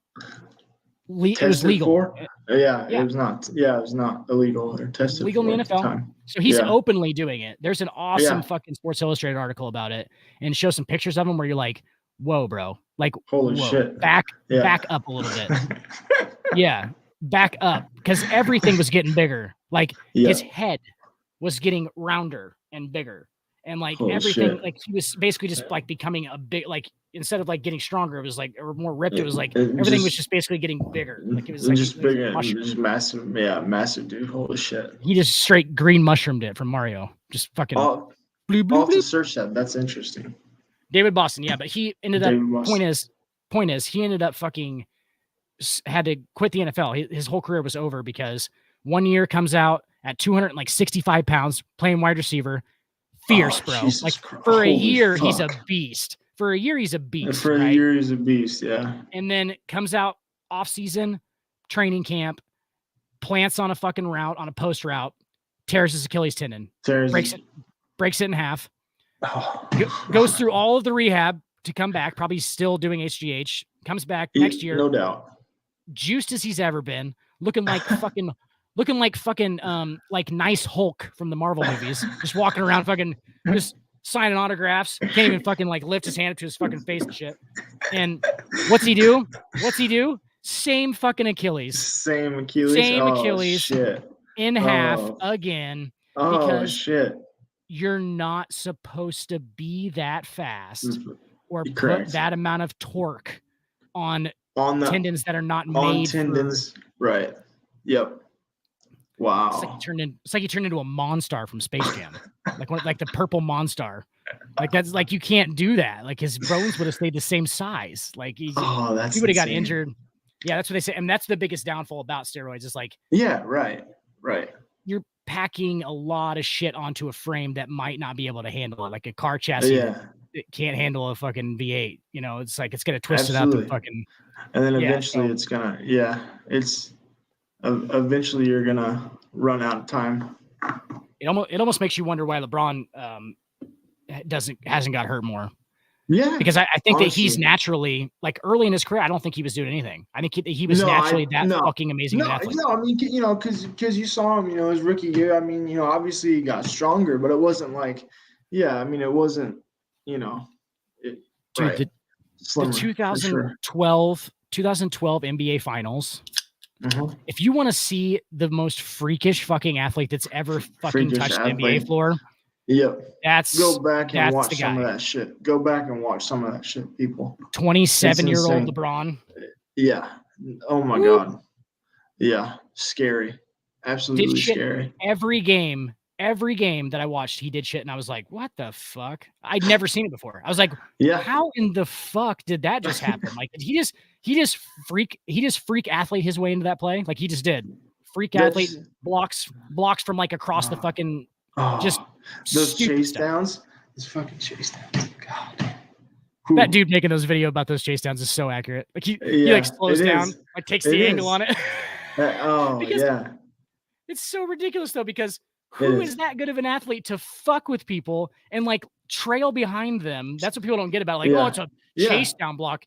it was legal.
It was not. Yeah, it was not illegal or tested
legal in the NFL. So he's openly doing it. There's an awesome fucking Sports Illustrated article about it, and shows some pictures of him where you're like, "Whoa, bro! Like,
holy shit!
Back up a little bit." Back up, because everything was getting bigger. Like his head was getting rounder and bigger, and like everything, like he was basically just like becoming a big like. Instead of like getting stronger, it was like or more ripped. It was like everything was just basically getting bigger. Like it was like
just bigger, just massive. Yeah, massive, dude. Holy shit!
He just straight green mushroomed it from Mario. Just fucking.
I'll have to search that. That's interesting.
David Boston, but he ended up. Point is, he ended up fucking had to quit the NFL. His whole career was over because 1 year comes out at 265 pounds, playing wide receiver, fierce, bro.
Jesus
like
Christ.
For a year, he's a beast. for a year, he's a beast.
For
right?
a year, he's a beast. Yeah.
And then comes out off season, training camp, plants on a fucking route, on a post route, tears his Achilles tendon, breaks it in half, goes through all of the rehab to come back, probably still doing HGH, comes back next year.
No doubt.
Juiced as he's ever been, looking like fucking like nice Hulk from the Marvel movies, just walking around fucking just signing autographs, can't even fucking like lift his hand up to his fucking face and shit. And what's he do? Same fucking Achilles.
Same Achilles. Shit.
In half again.
Oh shit.
You're not supposed to be that fast or
Correct.
put that amount of torque on
the
tendons that are not made
on tendons. Right. Yep. Wow.
It's like he turned into a Monstar from Space Jam, like the purple Monstar. Like that's like you can't do that. Like his bones would have stayed the same size. Like he would have got injured. Yeah, that's what they say, and that's the biggest downfall about steroids. Is like right. You're packing a lot of shit onto a frame that might not be able to handle it, like a car chassis. It can't handle a fucking V8. You know, it's like it's gonna twist it up and fucking.
And then eventually it's gonna. Yeah, it's. Eventually, you're gonna run out of time.
It almost makes you wonder why LeBron hasn't got hurt more.
Yeah,
because I think honestly, that he's naturally like early in his career. I don't think he was doing anything. I think he was naturally fucking amazing.
No, I mean, because you saw him, his rookie year. I mean, obviously he got stronger, but it wasn't like, it wasn't,
Dude,
right.
the 2012 NBA Finals.
Mm-hmm.
If you want to see the most freakish fucking athlete that's ever fucking touched the NBA floor,
go back and watch some of that shit. Go back and watch some of that shit, people.
27-year-old LeBron.
Yeah. Oh my God. Yeah. Scary. Absolutely scary.
Every game that I watched, he did shit, and I was like, "What the fuck?" I'd never seen it before. I was like, how in the fuck did that just happen? Like, did he just freak athlete his way into that play? Like he just did. Freak athlete blocks from like across the fucking just
those chase downs. Those fucking chase downs. God.
That dude making those video about those chase downs is so accurate. Like he like slows down, like takes the angle on it. It's so ridiculous though, because who is that good of an athlete to fuck with people and like trail behind them? That's what people don't get about it. Like, it's a chase down block.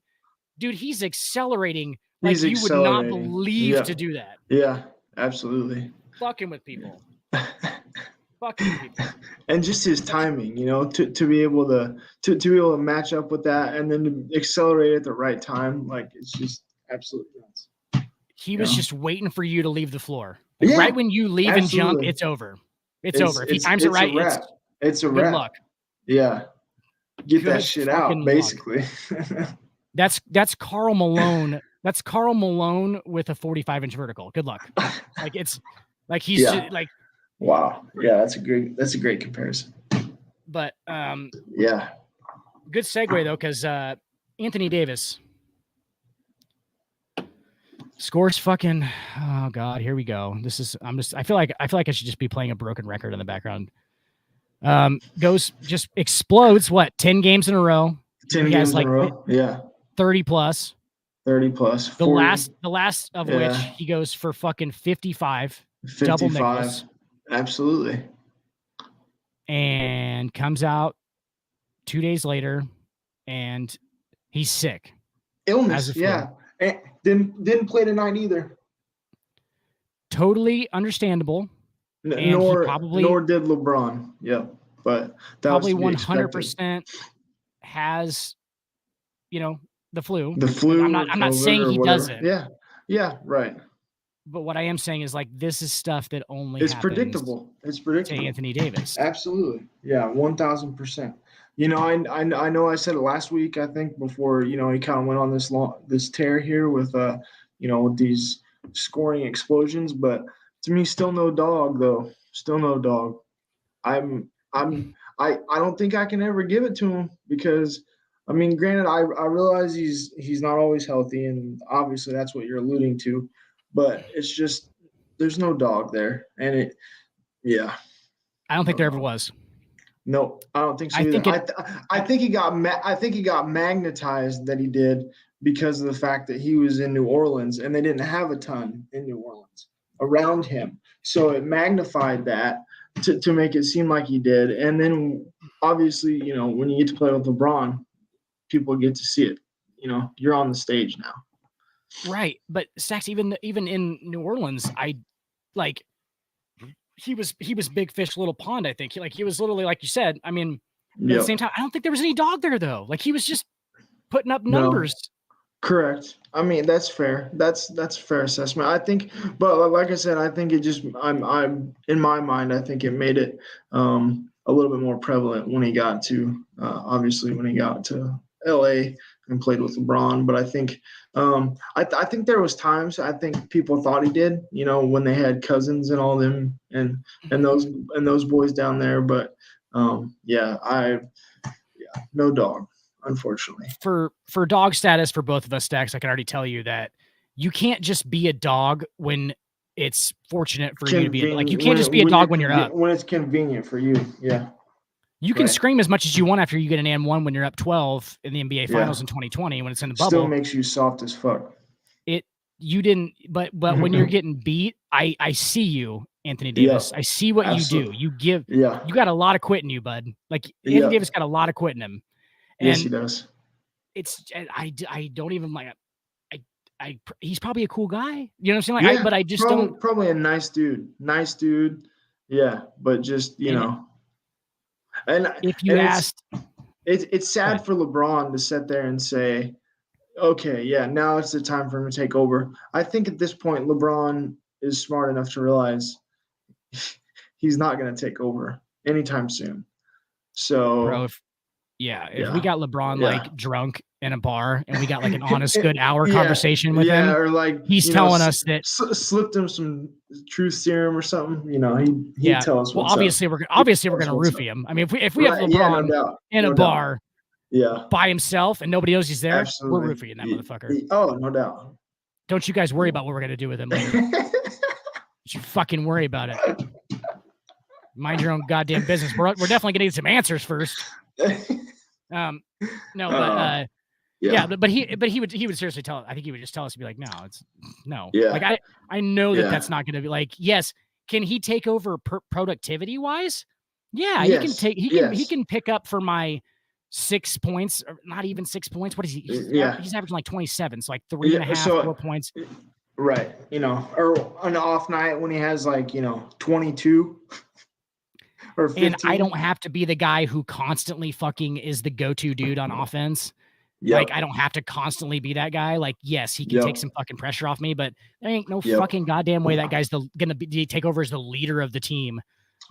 Dude, he's accelerating like you would not believe to do that.
Yeah, absolutely.
Fucking with people. Fucking with people.
And just his timing, to be able to match up with that and then to accelerate at the right time, like it's just absolutely nuts.
He was just waiting for you to leave the floor. Like, right when you leave and jump, it's over. It's over. If he times it right,
it's a
good
wrap.
luck.
Yeah. Get that shit out, basically.
That's Karl Malone. That's Karl Malone with a 45-inch vertical. Good luck. Like it's like he's just, like
wow. Yeah, that's a great comparison.
But
yeah.
Good segue though, because Anthony Davis scores fucking, oh God, here we go. I feel like I should just be playing a broken record in the background. Just explodes 10 games in a row.
10 games in a row. Yeah.
30 plus.
30 plus. 40.
The last of which he goes for fucking 55.
55.
Double nickels.
Absolutely.
And comes out 2 days later and he's sick.
Illness. Yeah. And didn't play tonight either.
Totally understandable.
Nor did LeBron. Yep. But that
probably
was
100% has, the flu.
The flu.
I'm not saying he doesn't.
Yeah. Yeah. Right.
But what I am saying is like this is stuff that only
it's predictable. It's predictable.
To Anthony Davis.
Absolutely. Yeah. 1,000%. I know I said it last week, I think, before, he kind of went on this tear here with, with these scoring explosions, but to me, still no dog though. Still no dog. I don't think I can ever give it to him because, I mean, granted, I realize he's not always healthy, and obviously that's what you're alluding to, but it's just, there's no dog there. And
I don't think there ever was.
No, I don't think so
I
either.
think
I think he got magnetized that he did because of the fact that he was in New Orleans and they didn't have a ton in New Orleans around him. So it magnified that to make it seem like he did. And then obviously, when you get to play with LeBron, people get to see it. You're on the stage now.
Right. But Stacks, even in New Orleans, he was big fish, little pond. I think he was literally, like you said. I mean, at the same time, I don't think there was any dog there though. Like he was just putting up numbers.
No. Correct. I mean, that's fair. That's a fair assessment. I think, but like I said, I think it just I'm in my mind, I think it made it a little bit more prevalent when he got to obviously when he got to LA and played with LeBron. But I think I think there was times I think people thought he did, when they had Cousins and all them and those boys down there. But no dog, unfortunately.
For dog status for both of us, Stacks, I can already tell you that you can't just be a dog when it's fortunate for you to be like, you can't just be a dog when you're up.
When it's convenient for you. Yeah.
You can scream as much as you want after you get an and-1 when you're up 12 in the NBA Finals in 2020 when it's in the bubble.
Still makes you soft as fuck.
But when you're getting beat, I see you, Anthony Davis. I see what
absolutely.
you do. You got a lot of quit in you, bud. Like Anthony Davis got a lot of quit in him. And
yes, he does.
I don't even like he's probably a cool guy. You know what I'm saying? But I just don't.
Probably a nice dude. Yeah, but just and
if you asked,
it's sad for LeBron to sit there and say, okay, yeah, now it's the time for him to take over. I think at this point, LeBron is smart enough to realize he's not going to take over anytime soon. So,
bro, if we got LeBron like drunk in a bar and we got like an honest good hour conversation with him,
or like
he's telling us that
slipped him some truth serum or something, he'd tell us.
Well, obviously we're gonna roofie him. I mean, if we have LeBron in a bar, by himself and nobody knows he's there, we're roofing that motherfucker.
Oh, no doubt.
Don't you guys worry about what we're gonna do with him later. You should worry about it. Mind your own goddamn business. We're definitely getting some answers first. But he would seriously tell. I think he would just tell us to be like, no, it's no.
Yeah.
Like I know that's not going to be like, yes. Can he take over productivity wise? Yeah, he can take. He can pick up for my 6 points, or not even 6 points. What is he? He's averaging like 27, so like 3.5, 4 points.
Right. Or an off night when he has like 22. Or 15.
And I don't have to be the guy who constantly fucking is the go-to dude on offense. Like, I don't have to constantly be that guy. Like, yes, he can take some fucking pressure off me, but there ain't no fucking goddamn way that guy's gonna take over as the leader of the team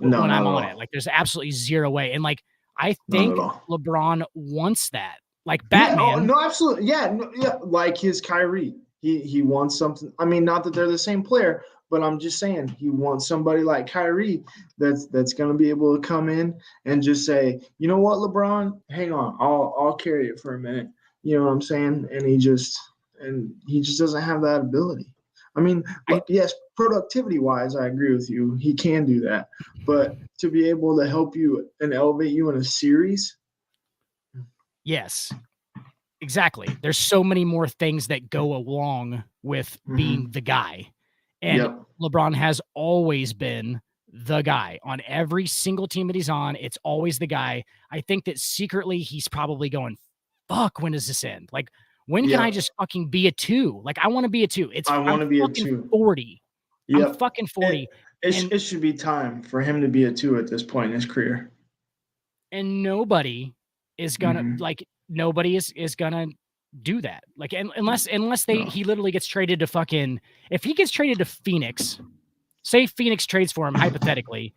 when I'm on it. Like, there's absolutely zero way. And like, I think LeBron wants that. Like Batman.
No, absolutely. Yeah. Like his Kyrie. He wants something. I mean, not that they're the same player, but I'm just saying he wants somebody like Kyrie that's going to be able to come in and just say, you know what, LeBron, hang on, I'll carry it for a minute. You know what I'm saying? And he just doesn't have that ability. I mean, yes, productivity wise, I agree with you. He can do that, but to be able to help you and elevate you in a series.
Yes. Exactly. There's so many more things that go along with being the guy. And LeBron has always been the guy on every single team that he's on. It's always the guy. I think that secretly he's probably going, fuck, when does this end? Like, when can I just fucking be a 2? Like, I want to be a 2. I want to be a 2. 40. I'm fucking 40.
It should be time for him to be a 2 at this point in his career.
And nobody is gonna nobody is gonna do that. Like, unless he literally gets traded to fucking, if he gets traded to Phoenix, say Phoenix trades for him hypothetically.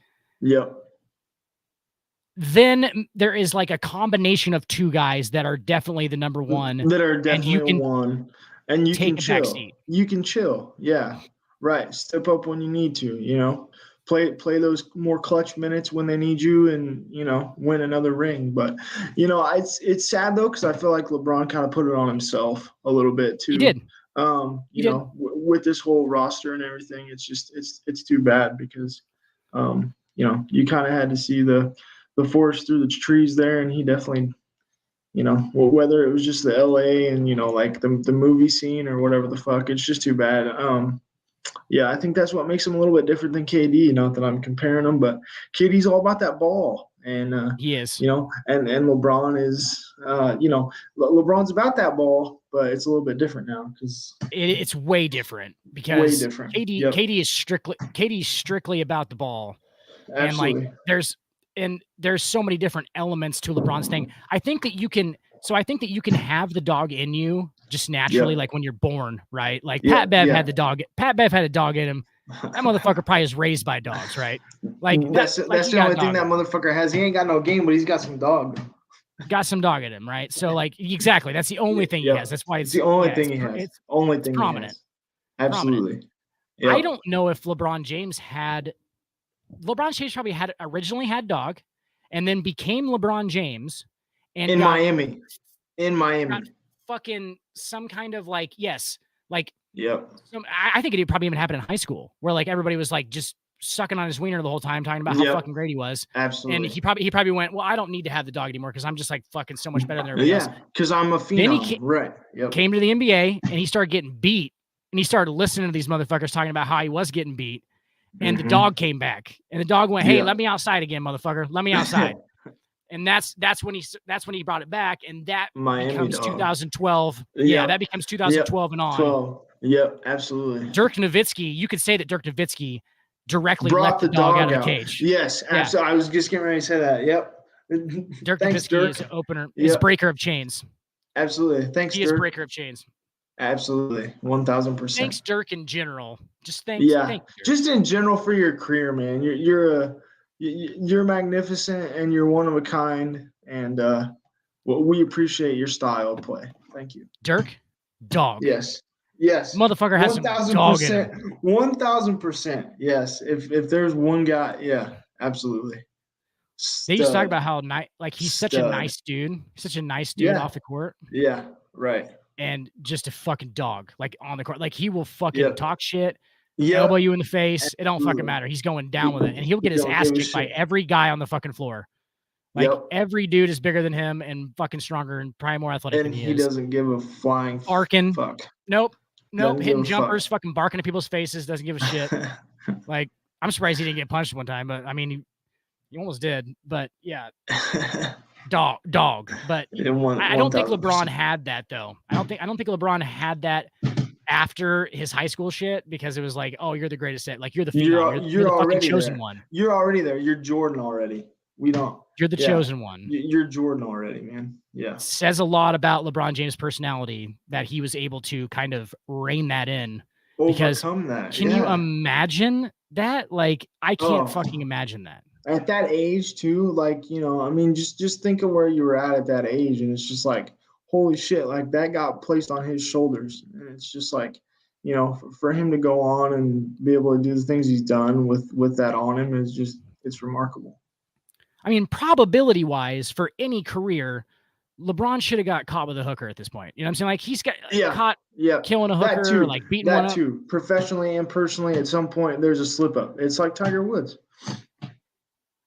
Then there is like a combination of 2 guys that are definitely the number 1.
That are definitely one. And you
can
chill.
Backseat.
You can chill. Yeah. Right. Step up when you need to, play those more clutch minutes when they need you and, win another ring. But, it's sad though, because I feel like LeBron kind of put it on himself a little bit too.
He did.
With this whole roster and everything, it's just, it's too bad because, you kind of had to see the the forest through the trees there, and he definitely, whether it was just the LA and like the movie scene or whatever the fuck, it's just too bad. Yeah, I think that's what makes him a little bit different than KD. Not that I'm comparing him, but KD's all about that ball, and
he is.
And LeBron is, LeBron's about that ball, but it's a little bit different now because
it's way different because
way different.
KD is strictly about the ball.
Absolutely.
And there's so many different elements to LeBron's thing. I think that you can have the dog in you just naturally, like when you're born, right? Like Pat Bev had the dog. Pat Bev had a dog in him. That motherfucker probably is raised by dogs, right? Like
that's the only thing that motherfucker has. He ain't got no game, but he's got some dog.
Got some dog in him, right? So like exactly, that's the only thing he has. That's why it's
the only thing he has.
It's
only thing
prominent.
Absolutely.
Yep. I don't know if LeBron James probably originally had dog, and then became LeBron James, and
in Miami.
Got fucking some kind of like
Yep.
I think it probably even happened in high school where like everybody was like just sucking on his wiener the whole time, talking about how fucking great he was.
Absolutely.
And he probably went, well, I don't need to have the dog anymore because I'm just like fucking so much better than everybody else.
Yeah, because I'm a phenom. Then he
came to the NBA and he started getting beat, and he started listening to these motherfuckers talking about how he was getting beat. And the dog came back, and the dog went, "Hey, let me outside again, motherfucker. Let me outside." And that's when he brought it back, and that becomes 2012. Yeah, that becomes 2012 and on.
12. Yep, absolutely.
Dirk Nowitzki, you could say that Dirk Nowitzki directly let the dog out of the cage.
Yes, absolutely. I was just getting ready to say that. Yep.
Dirk Nowitzki is opener, is breaker of chains.
Absolutely. Thanks,
Dirk. He is breaker of chains.
Absolutely, 1,000%.
Thanks, Dirk. In general, just thanks.
Just in general for your career, man. You're magnificent and you're one of a kind, and we appreciate your style of play. Thank you,
Dirk. Dog.
Yes.
Motherfucker has some dog in him.
1,000%. Yes. If there's one guy, absolutely.
They used to talk about how he's such a nice dude. He's such a nice dude off the court.
Yeah. Right.
And just a fucking dog, like on the court. Like he will fucking talk shit, elbow you in the face. Absolutely. It don't fucking matter. He's going down with it. And he'll get his ass kicked by every guy on the fucking floor. Like every dude is bigger than him and fucking stronger and probably more athletic than he is.
And he doesn't give a flying
barking.
Fuck.
Nope. Hitting jumpers, fucking barking at people's faces, doesn't give a shit. Like, I'm surprised he didn't get punched one time, but I mean, he almost did. But yeah. Dog, but I don't think LeBron had that though. I don't think LeBron had that after his high school shit, because it was like, oh, you're the greatest at, like, you're the phenom. You're the fucking chosen one.
You're already there. You're Jordan already. You're
the chosen one.
You're Jordan already, man. Yeah.
Says a lot about LeBron James' personality that he was able to kind of rein that in.
Overcome that.
Can you imagine that? Like, I can't fucking imagine that.
At that age too, like, I mean, just think of where you were at that age, and it's just like, holy shit, like that got placed on his shoulders, and it's just like, for him to go on and be able to do the things he's done with that on him is just, it's remarkable.
I mean, probability wise, for any career, LeBron should have got caught with a hooker at this point. You know what I'm saying? Like, he's got caught killing a hooker, or like beating one up.
That too, professionally and personally, at some point there's a slip up. It's like Tiger Woods.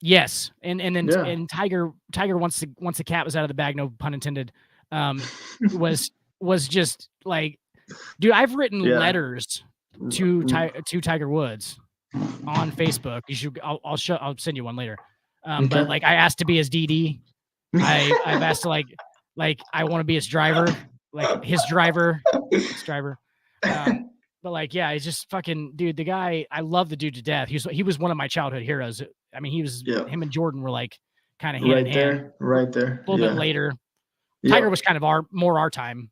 Yes, and Tiger once the cat was out of the bag, no pun intended, was just like, dude, I've written letters to Tiger Woods on Facebook. You should, I'll send you one later. But like, I asked to be his DD. I've asked to like I want to be his driver, like his driver. But like, yeah, he's just fucking, dude, the guy, I love the dude to death. He was one of my childhood heroes. I mean, him and Jordan were like kind of hand in hand.
Right there.
A little bit later. Tiger was kind of our time.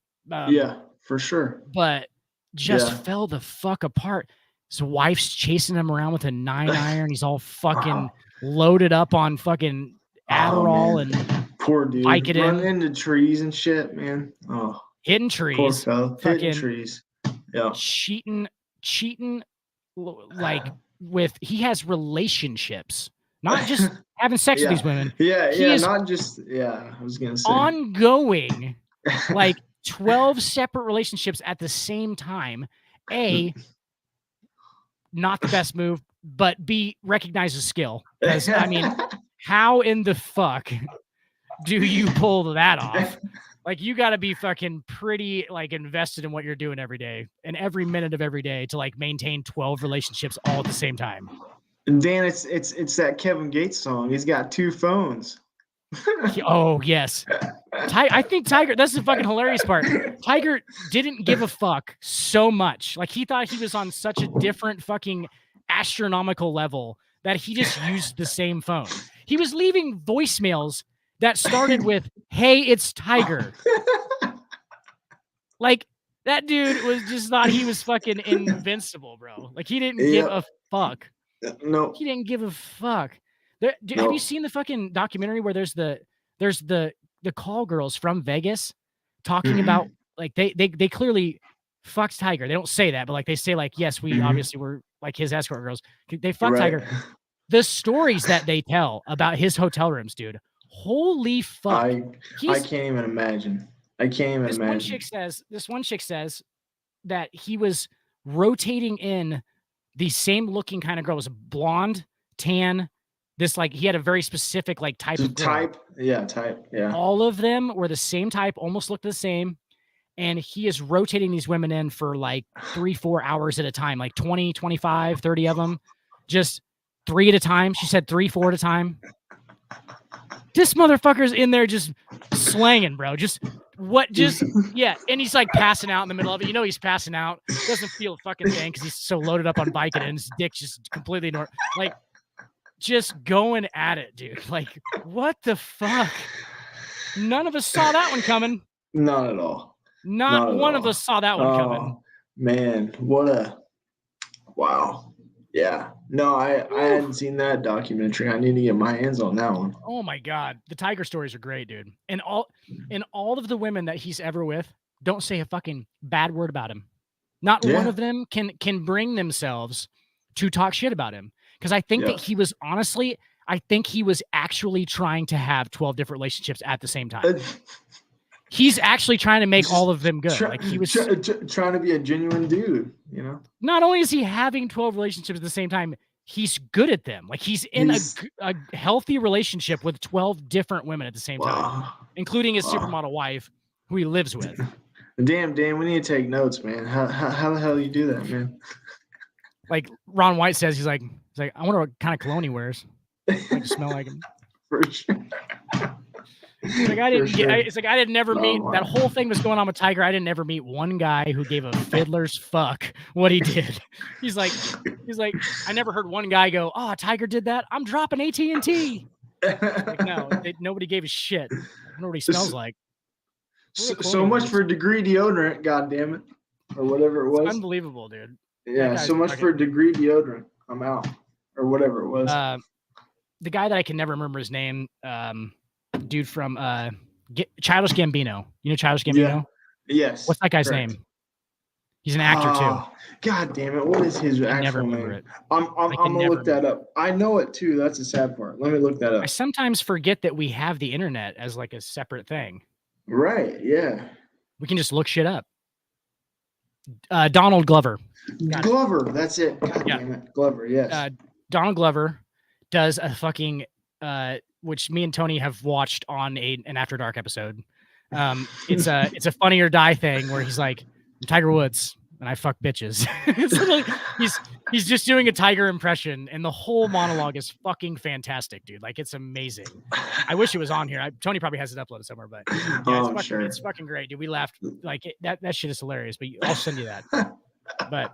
For sure.
But just fell the fuck apart. His wife's chasing him around with a 9-iron. He's all fucking loaded up on fucking Adderall and
poor dude. Running into trees and shit, man. Oh,
hitting trees.
Poor fella. Hitting trees. Yeah.
Cheating like he has relationships, not just having sex with these women.
Not just I was gonna say
ongoing, like 12 separate relationships at the same time. A, not the best move, but B, recognizes skill. Because I mean, How in the fuck do you pull that off? Like, you got to be fucking pretty like invested in what you're doing every day and every minute of every day to like maintain 12 relationships all at the same time.
And Dan, it's that Kevin Gates song. He's got 2 phones.
Oh yes, I think Tiger. That's the fucking hilarious part. Tiger didn't give a fuck so much. Like, he thought he was on such a different fucking astronomical level that he just used the same phone. He was leaving voicemails that started with, "Hey, it's Tiger." Like, that dude was just thought he was fucking invincible, bro. Like, he didn't give a fuck.
No.
He didn't give a fuck. Have you seen the fucking documentary where there's the call girls from Vegas talking about, like, they clearly fucked Tiger. They don't say that, but like they say, like, yes, we obviously were like his escort girls. They fucked Tiger. The stories that they tell about his hotel rooms, dude. Holy fuck.
I can't even imagine. This
one chick says that he was rotating in the same looking kind of girl. It was a blonde, tan. This, like, he had a very specific like type of girl.
Type. Yeah.
All of them were the same type, almost looked the same. And he is rotating these women in for like 3-4 hours at a time, like 20, 25, 30 of them. Just 3 at a time. She said 3-4 at a time. This motherfucker's in there just slanging, bro. Yeah. And he's like passing out in the middle of it. You know, he's passing out. Doesn't feel a fucking thing because he's so loaded up on Vicodin and his dick's just completely like, just going at it, dude. Like, what the fuck? None of us saw that one coming.
Not at all.
Not one of us saw that one coming.
Man, wow. Yeah. No, I hadn't seen that documentary. I need to get my hands on that one.
Oh my God. The Tiger stories are great, dude. And all of the women that he's ever with don't say a fucking bad word about him. Not one of them can bring themselves to talk shit about him. Because I think that he was actually trying to have 12 different relationships at the same time. He's actually trying to make all of them good. Like, he was
trying to be a genuine dude, you know?
Not only is he having 12 relationships at the same time, he's good at them. Like, he's in a healthy relationship with 12 different women at the same time, including his supermodel wife, who he lives with.
Damn, Dan, we need to take notes, man. How the hell do you do that, man?
Like Ron White says, he's like, I wonder what kind of cologne he wears. I just smell like him.
For sure.
It's like, I didn't never meet that whole thing was going on with Tiger. I didn't ever meet one guy who gave a fiddler's fuck what he did. He's like, I never heard one guy go, "Oh, Tiger did that. I'm dropping AT&T." Like, no, nobody gave a shit. I don't know what he smells like.
So much for Degree deodorant, goddamn it, or whatever it was.
It's unbelievable, dude.
Yeah, so much for Degree deodorant. I'm out, or whatever it was.
The guy that I can never remember his name, dude from Childish Gambino. You know Childish Gambino?
Yeah. Yes.
What's that guy's name? He's an actor too.
God damn it! What is his actual name? I'm gonna look that up. I know it too. That's the sad part. Let me look that up.
I sometimes forget that we have the internet as like a separate thing.
Right. Yeah.
We can just look shit up. Donald Glover.
Glover. That's it. God damn it. Glover. Yes.
Donald Glover does a fucking which me and Tony have watched on an After Dark episode. It's a Funny or Die thing where he's like, "I'm Tiger Woods and I fuck bitches." It's like, he's just doing a Tiger impression, and the whole monologue is fucking fantastic, dude. Like, it's amazing. I wish it was on here. Tony probably has it uploaded somewhere, but yeah, it's fucking great, dude. We laughed like that shit is hilarious. But I'll send you that. But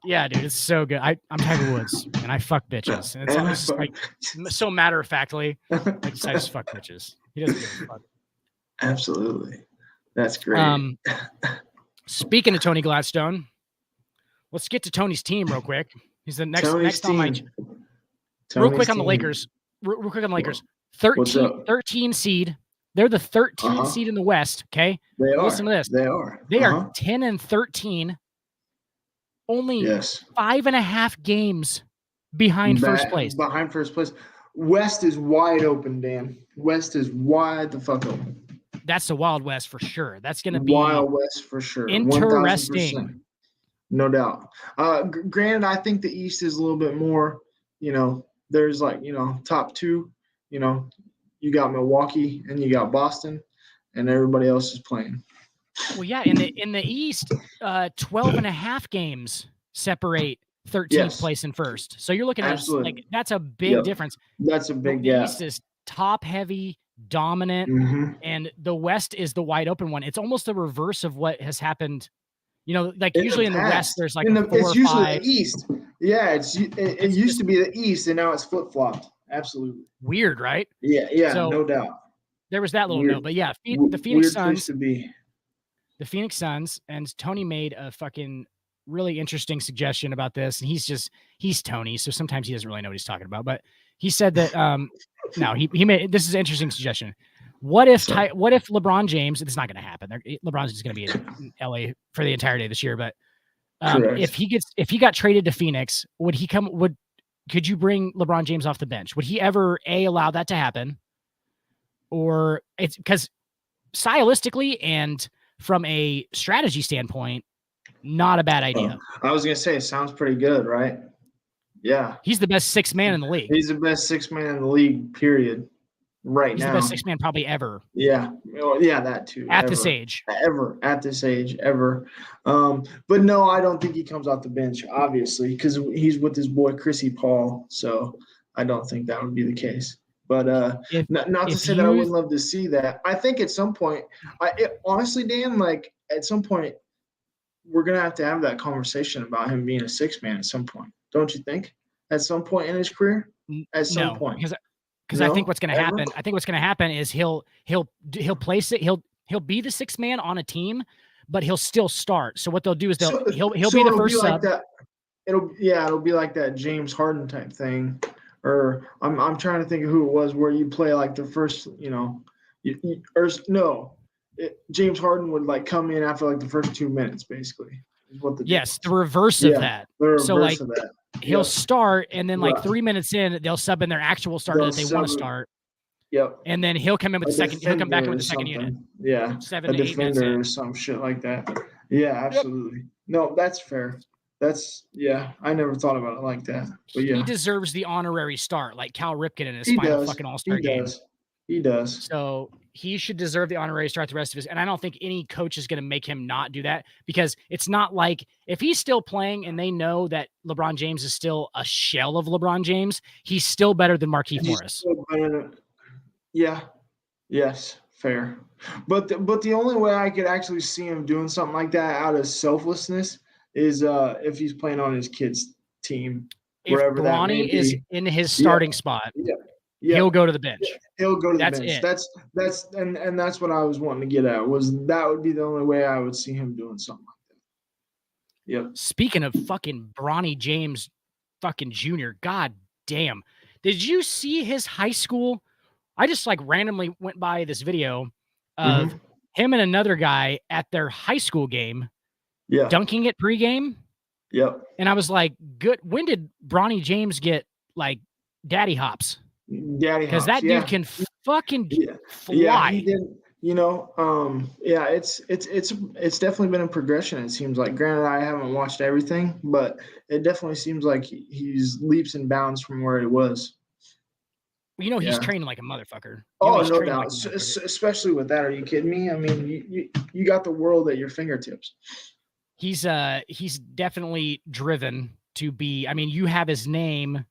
yeah, dude, it's so good. I'm Tiger Woods and I fuck bitches, and it's just like so matter of factly. Like, I just fuck bitches. He doesn't give a fuck.
Absolutely, that's great.
Speaking of Tony Gladstone, let's get to Tony's team real quick. He's the next on my. Real quick on the Lakers. Real quick on the Lakers. 13 seed. They're the 13th seed in the West. Okay,
they are.
Listen to this.
They are.
They are 10-13. Only 5.5 games behind first place.
Behind first place. West is wide open, Dan. West is wide the fuck open.
That's the Wild West for sure. That's going to be
Wild West for sure.
Interesting.
1000%. No doubt. Granted, I think the East is a little bit more, there's like, top two. you know, you got Milwaukee and you got Boston, and everybody else is playing.
Well, yeah, in the East, 12 and a half games separate 13th place and first. So you're looking at like that's a big difference.
That's a big
The
gap.
East is top heavy, dominant, and the West is the wide open one. It's almost the reverse of what has happened. You know, like usually in the West, there's like
it's usually the East. Yeah, it used to be the East, and now it's flip flopped. Absolutely
weird, right?
Yeah, so, no doubt.
There was that little note, but yeah, the Phoenix Suns. The Phoenix Suns, and Tony made a fucking really interesting suggestion about this, and he's Tony, so sometimes he doesn't really know what he's talking about. But he said that no, he made this is an interesting suggestion. What if LeBron James? It's not going to happen. LeBron's just going to be in LA for the entire day this year. But if he got traded to Phoenix, could you bring LeBron James off the bench? Would he ever allow that to happen? Or it's because stylistically and from a strategy standpoint, not a bad idea.
I was going to say, it sounds pretty good, right? Yeah.
He's the best sixth man in the league.
He's the best sixth man in the league, period. He's
the best sixth man probably ever.
Yeah. Well, yeah, that too.
At this age.
At this age, ever. But no, I don't think he comes off the bench, obviously, because he's with his boy Chrissy Paul. So I don't think that would be the case. But not to say that I wouldn't love to see that. I think at some point, honestly, Dan, like at some point, we're going to have that conversation about him being a sixth man at some point. Don't you think? At some point in his career? At some point.
Because I think what's going to happen. I think what's going to happen is he'll place it. He'll be the sixth man on a team, but he'll still start. So what they'll do is he'll be the first sub.
It'll be like that James Harden type thing. Or I'm trying to think of who it was where you play like the first, James Harden would like come in after like the first 2 minutes, basically.
The reverse of that. So like he'll start, and then like 3 minutes in, they'll sub in their actual starter that they want to start.
Yep.
And then he'll come in with the second. He'll come back in with the second unit.
Yeah.
7 to 8 minutes
or some shit like that. Yeah, absolutely. Yep. No, that's fair. I never thought about it like that. But yeah,
he deserves the honorary start, like Cal Ripken in his final fucking All-Star game.
He does.
So he should deserve the honorary start the rest of his. And I don't think any coach is going to make him not do that, because it's not like if he's still playing and they know that LeBron James is still a shell of LeBron James, he's still better than Markieff Morris.
Yeah. Yes. Fair. But the only way I could actually see him doing something like that out of selflessness is if he's playing on his kid's team, wherever that may be.
Is in his starting spot.
Yeah.
He'll go to the bench.
He'll go to the bench. That's what I was wanting to get at, was that would be the only way I would see him doing something like that. Yep.
Speaking of fucking Bronny James fucking Jr., god damn. Did you see his high school? I just like randomly went by this video of him and another guy at their high school game.
Yeah.
Dunking it pregame.
Yep.
And I was like, good. When did Bronny James get like daddy hops? Because that dude can fucking fly.
Yeah, he did. It's definitely been a progression. It seems like. Granted, I haven't watched everything, but it definitely seems like he's leaps and bounds from where he was.
He's training like a motherfucker.
No doubt. Especially with that. Are you kidding me? I mean, you got the world at your fingertips.
He's definitely driven to be. I mean, you have his name.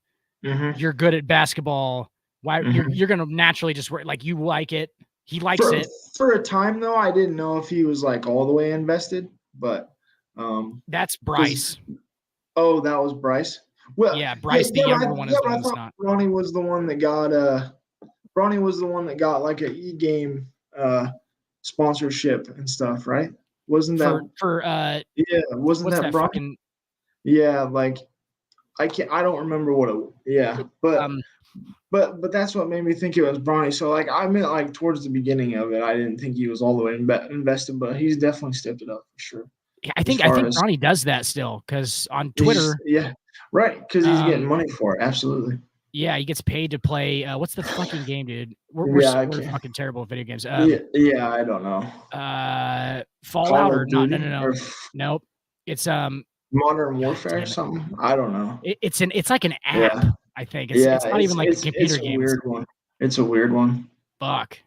Mm-hmm. You're good at basketball. Why you're gonna naturally just like you like it. He likes it.
For a time though, I didn't know if he was like all the way invested, but
that's Bryce.
Oh, that was Bryce. Well,
yeah, Bryce, the younger one, is the one that's not.
Bronny was the one that got like an e-game sponsorship and stuff, right? Wasn't that wasn't that Bronny?
Fucking...
Yeah, like I don't remember what it. But that's what made me think it was Bronny. So like I meant like towards the beginning of it, I didn't think he was all the way invested, but he's definitely stepped it up for sure.
I think Bronny does that still, because on Twitter.
Right, because he's getting money for it. Absolutely.
Yeah, he gets paid to play. What's the fucking game, dude? We're fucking terrible at video games.
I don't know.
Fallout or no. Nope. It's
Modern Warfare or something. I don't know.
It's like an app. I think it's not even like a computer game.
It's a weird one. It's a weird one.
Fuck.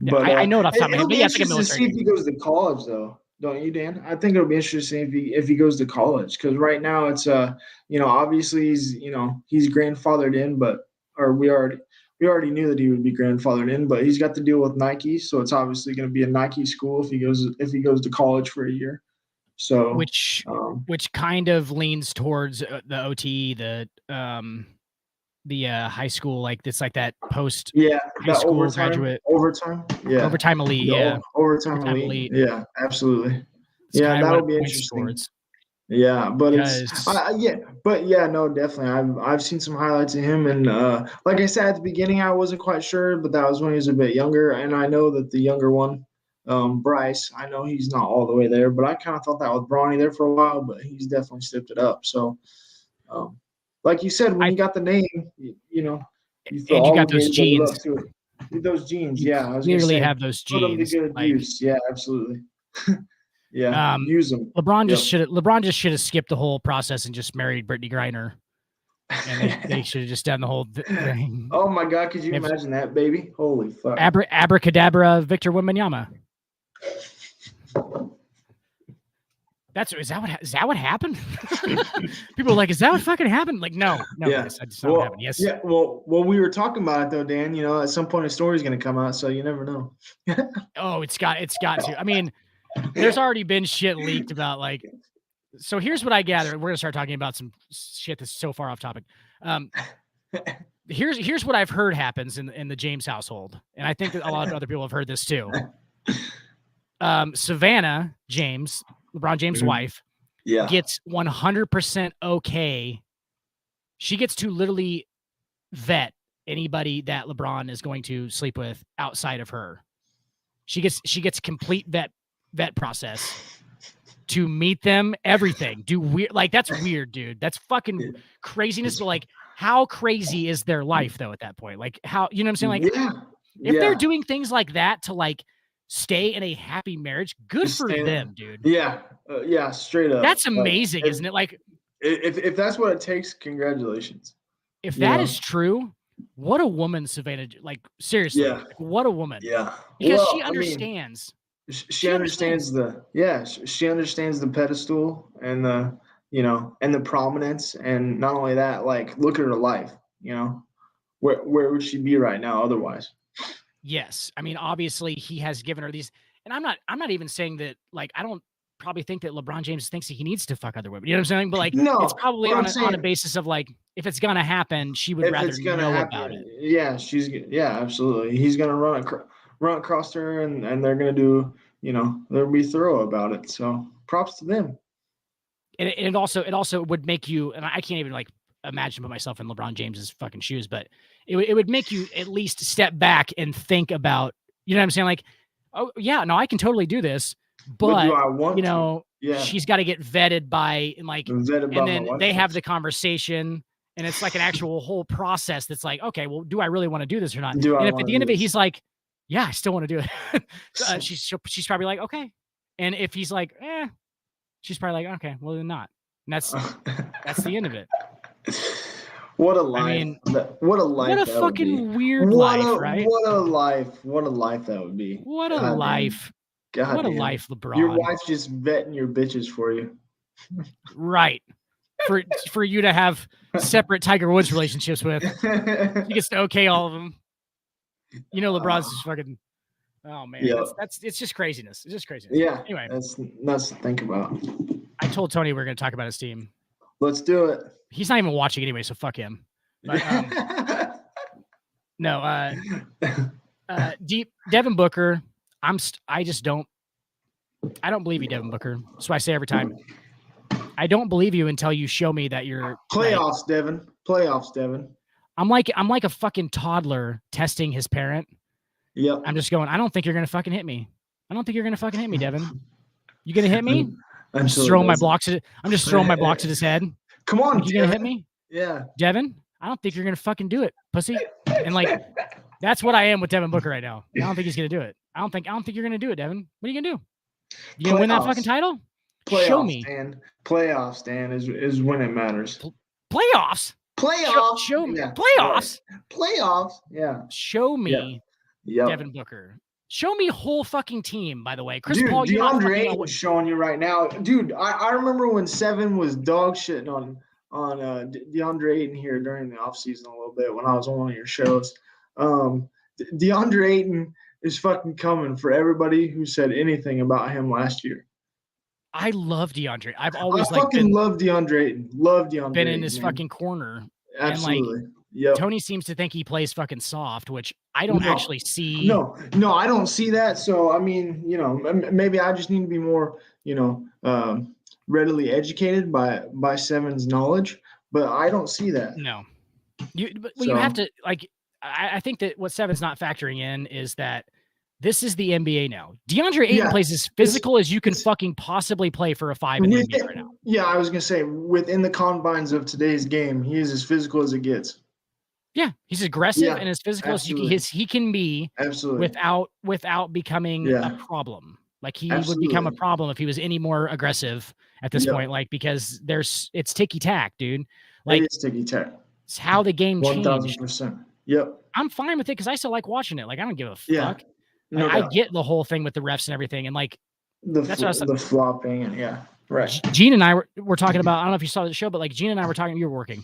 But
I know it off the top of my head.
it'll
But
be
yeah, it's like a
interesting to see
military.
if he goes to college, though. Don't you, Dan? I think it'll be interesting if he goes to college, because right now it's obviously he's grandfathered in, but or we already knew that he would be grandfathered in, but he's got to deal with Nike, so it's obviously going to be a Nike school if he goes to college for a year. So
which kind of leans towards the OT, the high school, like it's like that post high school graduate
overtime
elite,
overtime elite. Yeah, absolutely.
It's
that'll be interesting.
Towards.
Yeah, but
because...
no, definitely. I've seen some highlights of him, and like I said at the beginning, I wasn't quite sure, but that was when he was a bit younger, and I know that the younger one, Bryce, I know he's not all the way there, but I kind of thought that with Bronny there for a while, but he's definitely stepped it up. So, like you said, when you got the name, you
got those genes.
Those genes,
you
I was
clearly have those genes.
Put them to good use. Yeah, absolutely. Yeah, use them.
LeBron just should have skipped the whole process and just married Brittany Griner, and they should have just done the whole thing.
Oh my God, could you imagine that, baby? Holy fuck!
Abracadabra, Victor Wembanyama. Is that what happened? People are like, is that what fucking happened? Like, no, that's not what happened. Yes.
Yeah. Well, we were talking about it though, Dan. At some point a story's gonna come out, so you never know.
Oh, it's got to. I mean, there's already been shit leaked about like. So here's what I gather. We're gonna start talking about some shit that's so far off topic. Here's what I've heard happens in the James household, and I think that a lot of other people have heard this too. Savannah James, LeBron James' wife, gets 100% okay. She gets to literally vet anybody that LeBron is going to sleep with outside of her. She gets complete vet process to meet them, everything. Do weird, like that's weird, dude. That's fucking craziness. But like, how crazy is their life though at that point? Like, how, you know what I'm saying? Like, if they're doing things like that to like stay in a happy marriage, good for them, dude.
Yeah, straight up.
That's amazing, isn't it? Like,
if that's what it takes, congratulations.
If that is true, what a woman, Savannah. Like, seriously, like, what a woman.
Yeah,
because she understands.
She understands she understands the pedestal and the and the prominence, and not only that, like, look at her life. Where would she be right now otherwise?
Yes, I mean, obviously he has given her these, and I'm not even saying that, like, I don't probably think that LeBron James thinks that he needs to fuck other women. You know what I'm saying? But like, it's probably on a basis of like, if it's gonna happen, she would rather know about it.
Yeah, absolutely. He's gonna run across her, and they're gonna do, they'll be thorough about it. So props to them.
And it also would make you, and I can't even like imagine put myself in LeBron James's fucking shoes, but it would make you at least step back and think about, you know what I'm saying? Like, oh yeah, no, I can totally do this, but
do I want to? Yeah.
She's got to get vetted by, and like, and then they have the conversation, and it's like an actual whole process that's like, okay, well, do I really want to do this or not? And if at the end of it, he's like, yeah, I still want to do it. She's probably like, okay. And if he's like, she's probably like, okay, well then not. And that's the end of it.
What a life!
I mean,
what a life!
What a fucking weird life, right?
What a life! What a life that would be!
What a life!
God,
what a life, LeBron!
Your wife's just vetting your bitches for you,
right? For you to have separate Tiger Woods relationships with, he gets to okay all of them. LeBron's just fucking. Oh man, it's just craziness. It's just craziness.
Yeah.
Anyway,
that's nuts to think about.
I told Tony we're going to talk about his team.
Let's do it.
He's not even watching anyway, so fuck him. But, no, Devin Booker. I don't believe you, Devin Booker. So I say every time, I don't believe you until you show me that you're
playoffs, Devin. Playoffs, Devin.
I'm like a fucking toddler testing his parent.
Yep.
I'm just going, I don't think you're gonna fucking hit me. I don't think you're gonna fucking hit me, Devin. You gonna hit me? I'm just throwing my blocks at his head.
Come on,
you gonna hit me?
Yeah.
Devin, I don't think you're gonna fucking do it, pussy. And like, that's what I am with Devin Booker right now. I don't think he's gonna do it. I don't think you're gonna do it, Devin. What are you gonna do? You gonna win that fucking title? Show me.
Playoffs, Dan, is when it matters.
Playoffs?
Playoffs.
Show me
Yeah.
playoffs.
Right. Playoffs. Yeah.
Show me
Yep.
Devin Booker. Show me whole fucking team, by the way. Chris
Dude,
Paul, you're not
DeAndre
fucking
Ayton's showing you right now. Dude, I remember when Seven was dog shitting on DeAndre Ayton here during the offseason a little bit when I was on one of your shows. DeAndre Ayton is fucking coming for everybody who said anything about him last year.
I love DeAndre. I've
I
always
love DeAndre Ayton. Love DeAndre
been
Ayton,
in his
man.
fucking corner.
Absolutely.
And
Yep.
Tony seems to think he plays fucking soft, which I don't actually see.
No, I don't see that. So, I mean, maybe I just need to be more, readily educated by Seven's knowledge, but I don't see that.
No. You have to, I think that what Seven's not factoring in is that this is the NBA now. DeAndre Ayton plays as physical as you can fucking possibly play for a 5 in the NBA right now.
Yeah, I was going to say, within the confines of today's game, he is as physical as it gets.
Yeah, he's aggressive and as physical as he can be without becoming a problem. Like he would become a problem if he was any more aggressive at this point, because it's ticky-tack, dude. Like,
it is ticky-tack.
It's how the game changed.
1,000%. Yep.
I'm fine with it because I still like watching it. Like, I don't give a fuck.
Yeah. No
I get the whole thing with the refs and everything, and
the flopping and right.
Gene and I were talking about. I don't know if you saw the show, but like Gene and I were talking. You were working.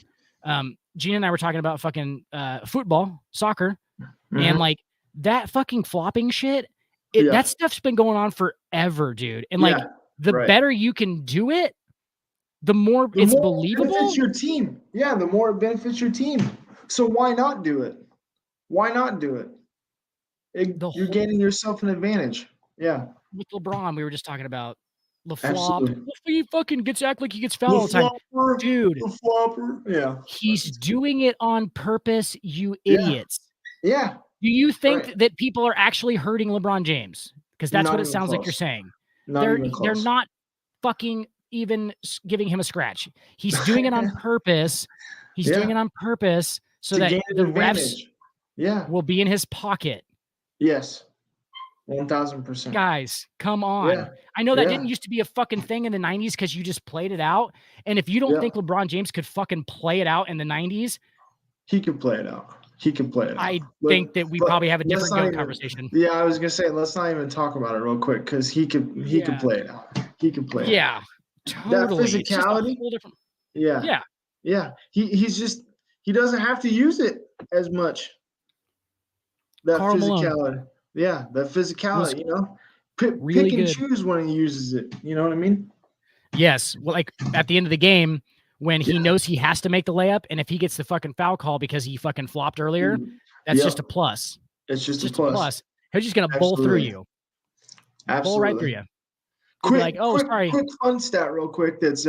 Gene and I were talking about fucking football, soccer, and like that fucking flopping shit. That stuff's been going on forever, dude. And the better you can do it, the more it's believable.
It benefits your team. Yeah, the more it benefits your team. So why not do it? Why not do it? You're gaining yourself an advantage. Yeah.
With LeBron, we were just talking about LaFlop. He fucking act like he gets fouled all the time. Dude.
The flopper. Yeah.
He's doing it on purpose, you idiots.
Yeah.
Do you think that people are actually hurting LeBron James? Because that's what it sounds like you're saying. They're not fucking even giving him a scratch. He's doing it on purpose. He's doing it on purpose so that the refs will be in his pocket.
Yes. 1,000%.
Guys, come on. Yeah. I know that didn't used to be a fucking thing in the 90s because you just played it out. And if you don't think LeBron James could fucking play it out in the 90s,
he could play it out.
I think that we probably have a different conversation.
Yeah, I was gonna say let's not even talk about it real quick because he could play it out. He could play it out.
Totally.
That physicality. Yeah. He doesn't have to use it as much. That
Karl
physicality.
Malone.
Yeah, that physicality, pick and choose when he uses it. You know what I mean?
Yes. Well, like at the end of the game, when he knows he has to make the layup, and if he gets the fucking foul call because he fucking flopped earlier, that's just a plus.
It's just a plus.
He's just gonna bowl through you.
Absolutely.
Bowl right through you.
Quick fun stat real quick that's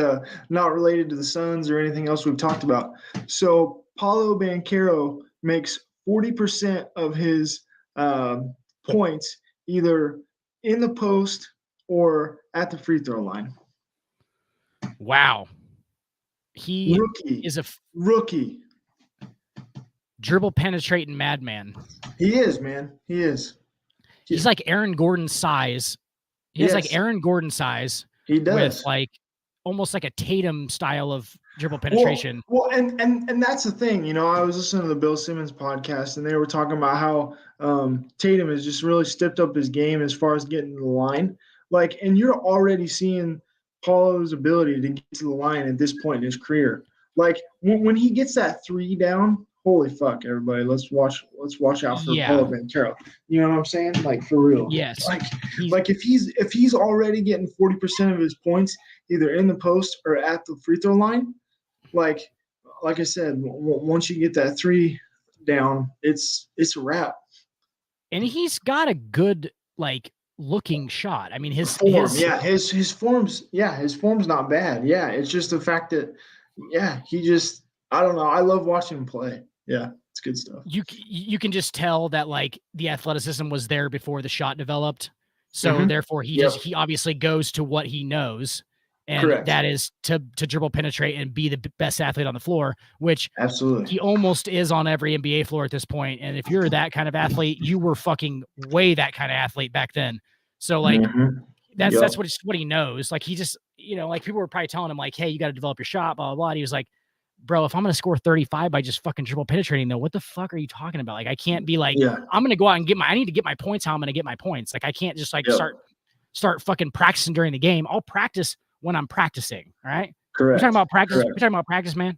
not related to the Suns or anything else we've talked about. So Paolo Banchero makes 40% of his points either in the post or at the free throw line.
Wow. He is a
rookie.
Dribble penetrating madman.
He is, man. He is.
He's like Aaron Gordon's size. He has like Aaron Gordon size.
He does.
With like almost like a Tatum style of dribble penetration.
Well, and that's the thing. I was listening to the Bill Simmons podcast, and they were talking about how Tatum has just really stepped up his game as far as getting to the line. And you're already seeing Paulo's ability to get to the line at this point in his career. When he gets that three down, holy fuck, everybody! Let's watch out for Paolo Banchero. You know what I'm saying? For real.
Yes.
If he's already getting 40% of his points either in the post or at the free throw line, like I said, once you get that three down, it's a wrap.
And he's got a good looking shot. I mean, his form's
not bad. Yeah, it's just the fact that I don't know. I love watching him play. Yeah, it's good stuff.
You can just tell that the athleticism was there before the shot developed. So therefore he obviously goes to what he knows. And that is to dribble penetrate and be the best athlete on the floor, which
absolutely
he almost is on every NBA floor at this point. And if you're that kind of athlete, you were fucking way that kind of athlete back then. So that's what he knows. He just, people were probably telling him hey, you got to develop your shot, blah, blah, blah. And he was like, bro, if I'm going to score 35 by just fucking dribble penetrating, though, what the fuck are you talking about? Like, I can't be like,
Yeah.
I'm going to go out and I need to get my points how I'm going to get my points. Like, I can't just like
Yep.
start fucking practicing during the game. I'll practice when I'm practicing. All right.
Correct.
We're talking about practice.
Correct.
We're talking about practice, man.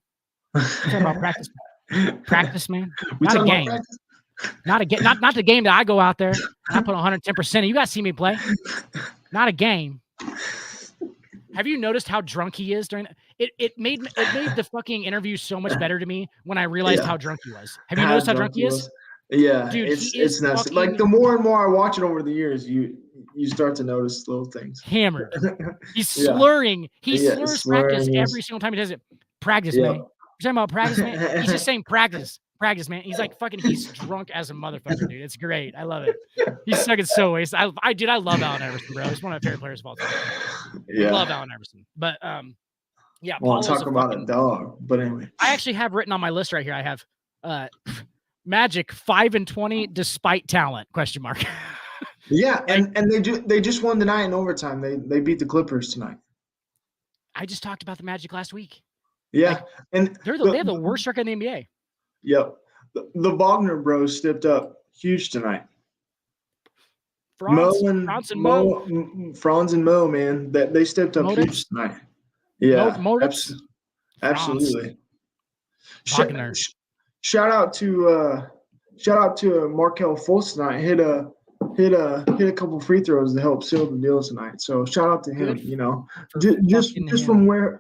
We're talking about practice. Practice, man.
We
Not a
talking about
game.
practice?
Not the game that I go out there and I put 110%. You guys see me play. Not a game. Have you noticed how drunk he is during it made the fucking interview so much better to me when I realized how drunk he was. Have you noticed how drunk he is?
Yeah,
dude,
it's nuts. Like the more and more I watch it over the years, you start to notice little things.
Hammered. He's slurring. He slurs practice
slurring
every single time he does it. Practice, man. You're talking about practice, man? He's just saying practice. Practice, man. He's like fucking, he's drunk as a motherfucker, dude. It's great. I love it. He's fucking so wasted. I love Allen Iverson, bro. He's one of my favorite players of all time. I love Allen Iverson. But yeah.
Well, talk about a dog. But anyway.
I actually have written on my list right here. I have Magic 5-20 despite talent, ?
Yeah, and they just won tonight in overtime. They beat the Clippers tonight.
I just talked about the Magic last week.
Yeah,
like,
and
they have the worst record in the NBA.
Yep. The Wagner bros stepped up huge tonight.
Franz and Mo.
Franz and Mo, man, that they stepped up huge tonight. Yeah, absolutely. Shout out to Markelle Fultz tonight. Hit a couple free throws to help seal the deal tonight. So shout out to him. You know, just from where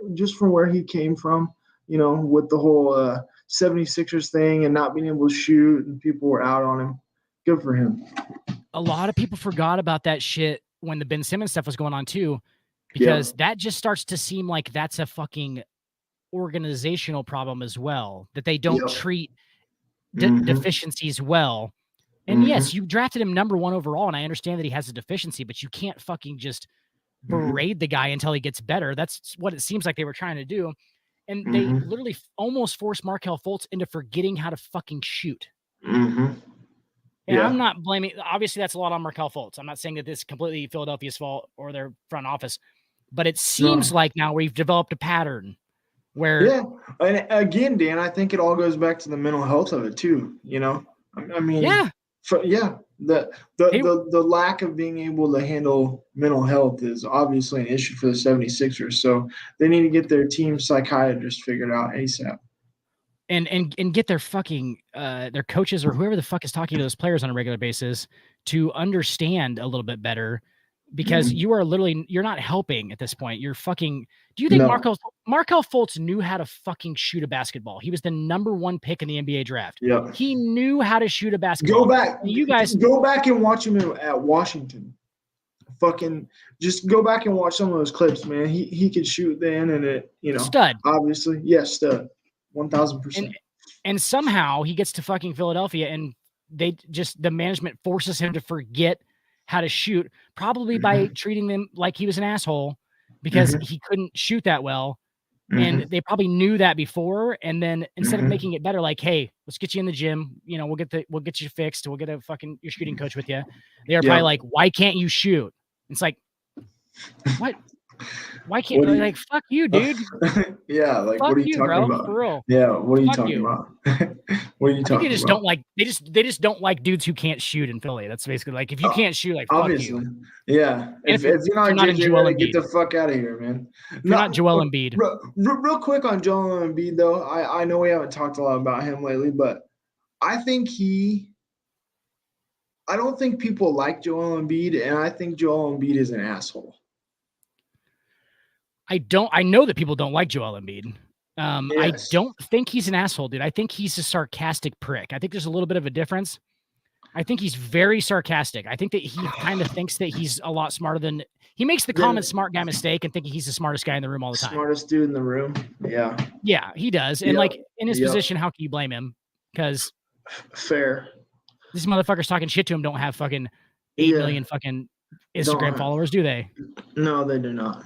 he came from. You know, with the whole 76ers thing and not being able to shoot and people were out on him. Good for him.
A lot of people forgot about that shit when the Ben Simmons stuff was going on too, because that just starts to seem like that's a fucking organizational problem as well, that they don't treat deficiencies well. And yes, you drafted him number 1 overall, and I understand that he has a deficiency, but you can't fucking just berate the guy until he gets better. That's what it seems like they were trying to do. And they literally almost forced Markelle Fultz into forgetting how to fucking shoot. And I'm not blaming, obviously that's a lot on Markelle Fultz. I'm not saying that this is completely Philadelphia's fault or their front office, but it seems like now we've developed a pattern where.
Yeah. And again, Dan, I think it all goes back to the mental health of it too. You know, I mean, the lack of being able to handle mental health is obviously an issue for the 76ers. So they need to get their team psychiatrist figured out ASAP.
And get their fucking their coaches or whoever the fuck is talking to those players on a regular basis to understand a little bit better, because you're not helping at this point. You're fucking. Do you think Markelle Fultz knew how to fucking shoot a basketball? He was the number 1 pick in the NBA draft.
Yeah,
he knew how to shoot a basketball.
You guys go back and watch him at Washington. Fucking just go back and watch some of those clips, man. He could shoot then, and it
stud.
Obviously, yes, stud. 1,000%.
And somehow he gets to fucking Philadelphia and the management forces him to forget how to shoot, probably by treating them like he was an asshole because he couldn't shoot that well. And they probably knew that before. And then instead of making it better, like, hey, let's get you in the gym. You know, we'll get you fixed. We'll get your shooting coach with you. They are probably like, why can't you shoot? It's like, what? Why can't like fuck you, dude?
Yeah, like fuck what are you talking about?
For real.
Yeah, what are you talking about? What are you talking
about? Don't like they just don't like dudes who can't shoot in Philly. That's basically like if you can't shoot, like
obviously.
Fuck you.
Yeah. If you're not JJ, get the fuck out of here, man.
You're not Joel Embiid.
Real quick on Joel Embiid though. I know we haven't talked a lot about him lately, but I don't think people like Joel Embiid, and I think Joel Embiid is an asshole.
I know that people don't like Joel Embiid. Yes. I don't think he's an asshole, dude. I think he's a sarcastic prick. I think there's a little bit of a difference. I think he's very sarcastic. I think that he kind of thinks that he's a lot smarter than he makes the common smart guy mistake and thinking he's the smartest guy in the room all the time.
Smartest dude in the room. Yeah.
Yeah, he does. And like in his position, how can you blame him? Because
fair.
These motherfuckers talking shit to him don't have fucking 8 million fucking Instagram followers, do they?
No, they do not.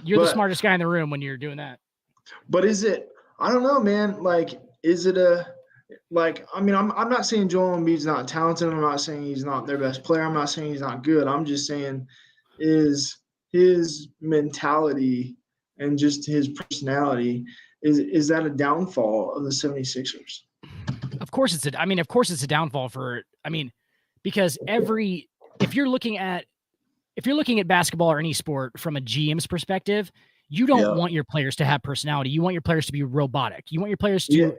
You're the smartest guy in the room when you're doing that.
But is it? I don't know, man. Like, is it I mean, I'm not saying Joel Embiid's not talented. I'm not saying he's not their best player. I'm not saying he's not good. I'm just saying is his mentality and just his personality is that a downfall of the 76ers?
Of course it's a downfall because if you're looking at basketball or any sport from a GM's perspective, you don't want your players to have personality. You want your players to be robotic. You want your players to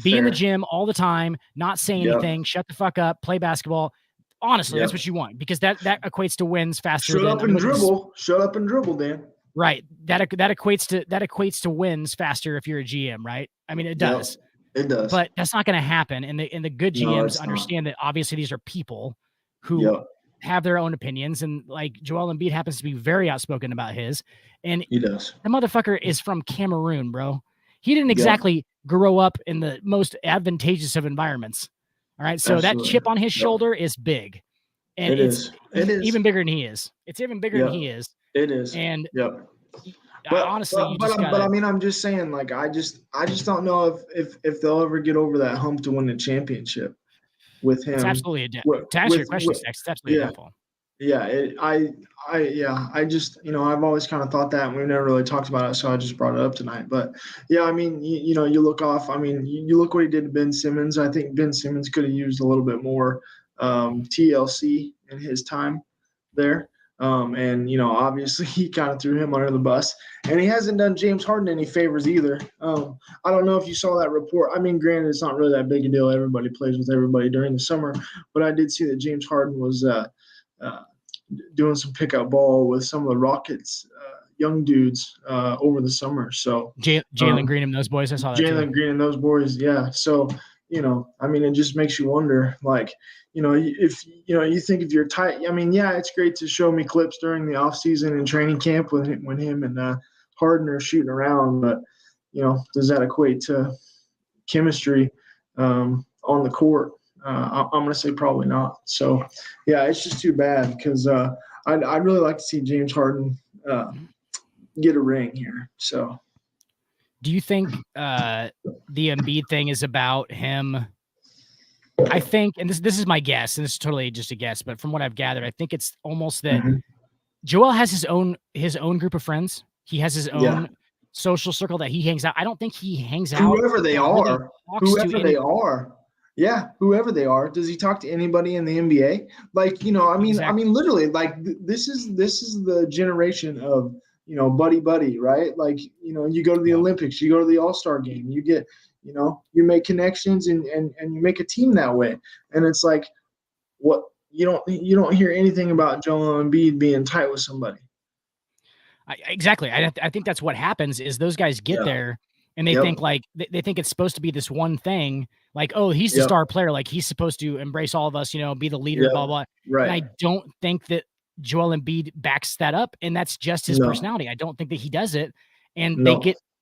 be in the gym all the time, not say anything, shut the fuck up, play basketball. Honestly, that's what you want, because that equates to wins faster.
Shut up and dribble, Dan.
Right. That equates to wins faster if you're a GM, right? I mean, it does.
It does.
But that's not going to happen. And the good GMs understand that obviously these are people who have their own opinions. And like Joel Embiid happens to be very outspoken about his. And
he does.
The motherfucker is from Cameroon, bro. He didn't exactly grow up in the most advantageous of environments. All right. So that chip on his shoulder is big. And it's even bigger than he is. It's even bigger than he is.
It is.
And
but
honestly,
I mean, I'm just saying, like, I just don't know if they'll ever get over that hump to win the championship with him.
It's absolutely to answer your question, it's absolutely a downfall.
Yeah, I just, I've always kind of thought that, and we've never really talked about it, so I just brought it up tonight. But yeah, I mean, you look off. I mean, you look what he did to Ben Simmons. I think Ben Simmons could have used a little bit more TLC in his time there. And obviously he kind of threw him under the bus, and he hasn't done James Harden any favors either. I don't know if you saw that report. I mean, granted, it's not really that big a deal. Everybody plays with everybody during the summer, but I did see that James Harden was doing some pickup ball with some of the Rockets young dudes over the summer. So
Jalen Green and those boys, I saw that.
Jalen Green and those boys, yeah. So I mean, it just makes you wonder, like, if you think if you're tight, I mean, yeah, it's great to show me clips during the off season and training camp when him and Harden are shooting around, but does that equate to chemistry on the court? I'm going to say probably not. So yeah, it's just too bad, because I'd really like to see James Harden get a ring here. So
do you think the Embiid thing is about him? I think, and this is my guess, and this is totally just a guess, but from what I've gathered, I think it's almost that Joel has his own group of friends. He has his own social circle that he hangs out. I don't think he hangs out.
Whoever they are. Yeah, whoever they are. Does he talk to anybody in the NBA? Like, I mean, literally, like, this is the generation of, buddy, right? Like, you go to the Olympics, you go to the All-Star game, you get, you make connections and you make a team that way. And it's like, what, you don't hear anything about Joel Embiid being tight with somebody.
Exactly. I think that's what happens is those guys get there and they think like, they think it's supposed to be this one thing. Like, oh, he's the star player. Like, he's supposed to embrace all of us, be the leader, blah, blah.
Right.
And I don't think that Joel Embiid backs that up, and that's just his personality. I don't think that he does it. And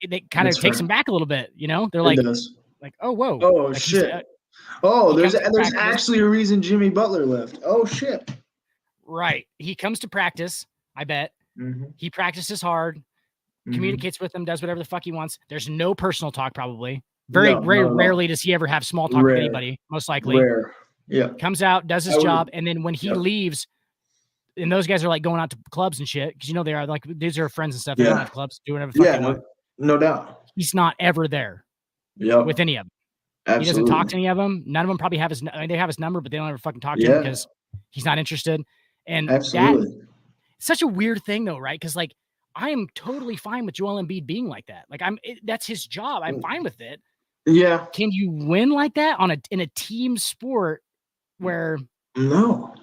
they kind of takes him back a little bit, They're like, oh, whoa.
Oh,
like
shit. There's actually a reason Jimmy Butler left. Oh, shit.
Right. He comes to practice, I bet.
Mm-hmm.
He practices hard, communicates with them, does whatever the fuck he wants. There's no personal talk, probably. Very rarely does he ever have small talk with anybody, most likely.
Rare. Yeah.
Comes out, does his job, and then when he leaves, and those guys are like going out to clubs and shit, because they are like, these are friends and stuff. They don't have clubs, doing whatever the fuck they want.
No doubt.
He's not ever there with any of them. Absolutely. He doesn't talk to any of them. None of them probably have they have his number, but they don't ever fucking talk to him because he's not interested. And that's such a weird thing though, right? Because like, I am totally fine with Joel Embiid being like that. Like that's his job. I'm fine with it.
Yeah.
Can you win like that in a team sport where?
No,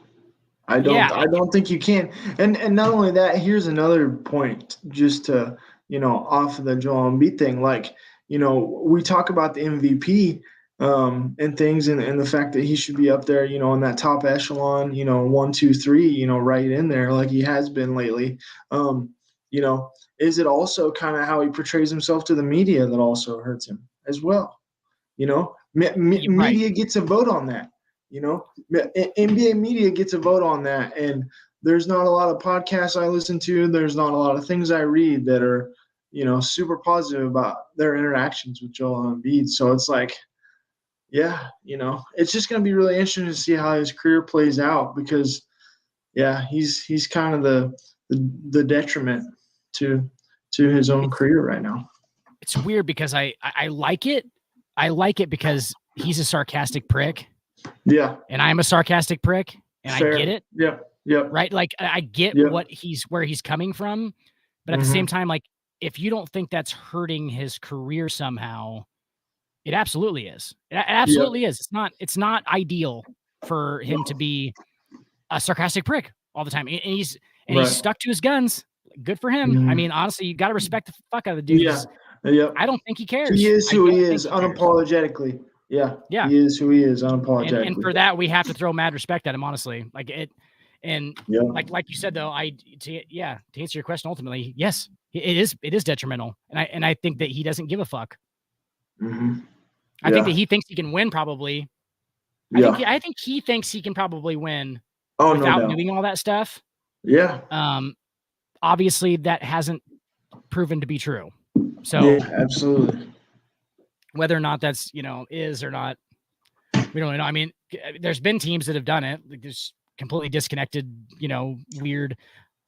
I don't. I don't think you can. And not only that, here's another point, just to off of the Joel Embiid thing. Like, we talk about the MVP and things, and the fact that he should be up there, in that top echelon, 1, 2, 3, right in there, like he has been lately. Is it also kind of how he portrays himself to the media that also hurts him as well? Media gets a vote on that. NBA media gets a vote on that, and there's not a lot of podcasts I listen to. There's not a lot of things I read that are, super positive about their interactions with Joel Embiid. So it's like, it's just going to be really interesting to see how his career plays out, because, he's kind of the detriment to his own career right now.
it's weird because I like it. I like it because he's a sarcastic prick.
Yeah.
And I'm a sarcastic prick, and
Fair.
I get it.
Yep.
Right? Like I get where he's coming from, but at the same time, like if you don't think that's hurting his career somehow, it absolutely is. It absolutely is. It's not ideal for him to be a sarcastic prick all the time. And he's stuck to his guns. Good for him. I mean, honestly, you got to respect the fuck out of the dude.
Yeah.
I don't think he cares.
He is who he is, unapologetically. Yeah. He is who he is, unapologetically.
And for that, we have to throw mad respect at him, honestly. Like it, and like you said though, to answer your question, ultimately, yes, it is detrimental, and I think that he doesn't give a fuck. I think that he thinks he can win. Probably. I think he thinks he can probably win without doing all that stuff.
Yeah.
Obviously, that hasn't proven to be true. So
absolutely.
Whether or not that's is or not, we don't know. I mean, there's been teams that have done it. Like there's completely disconnected, weird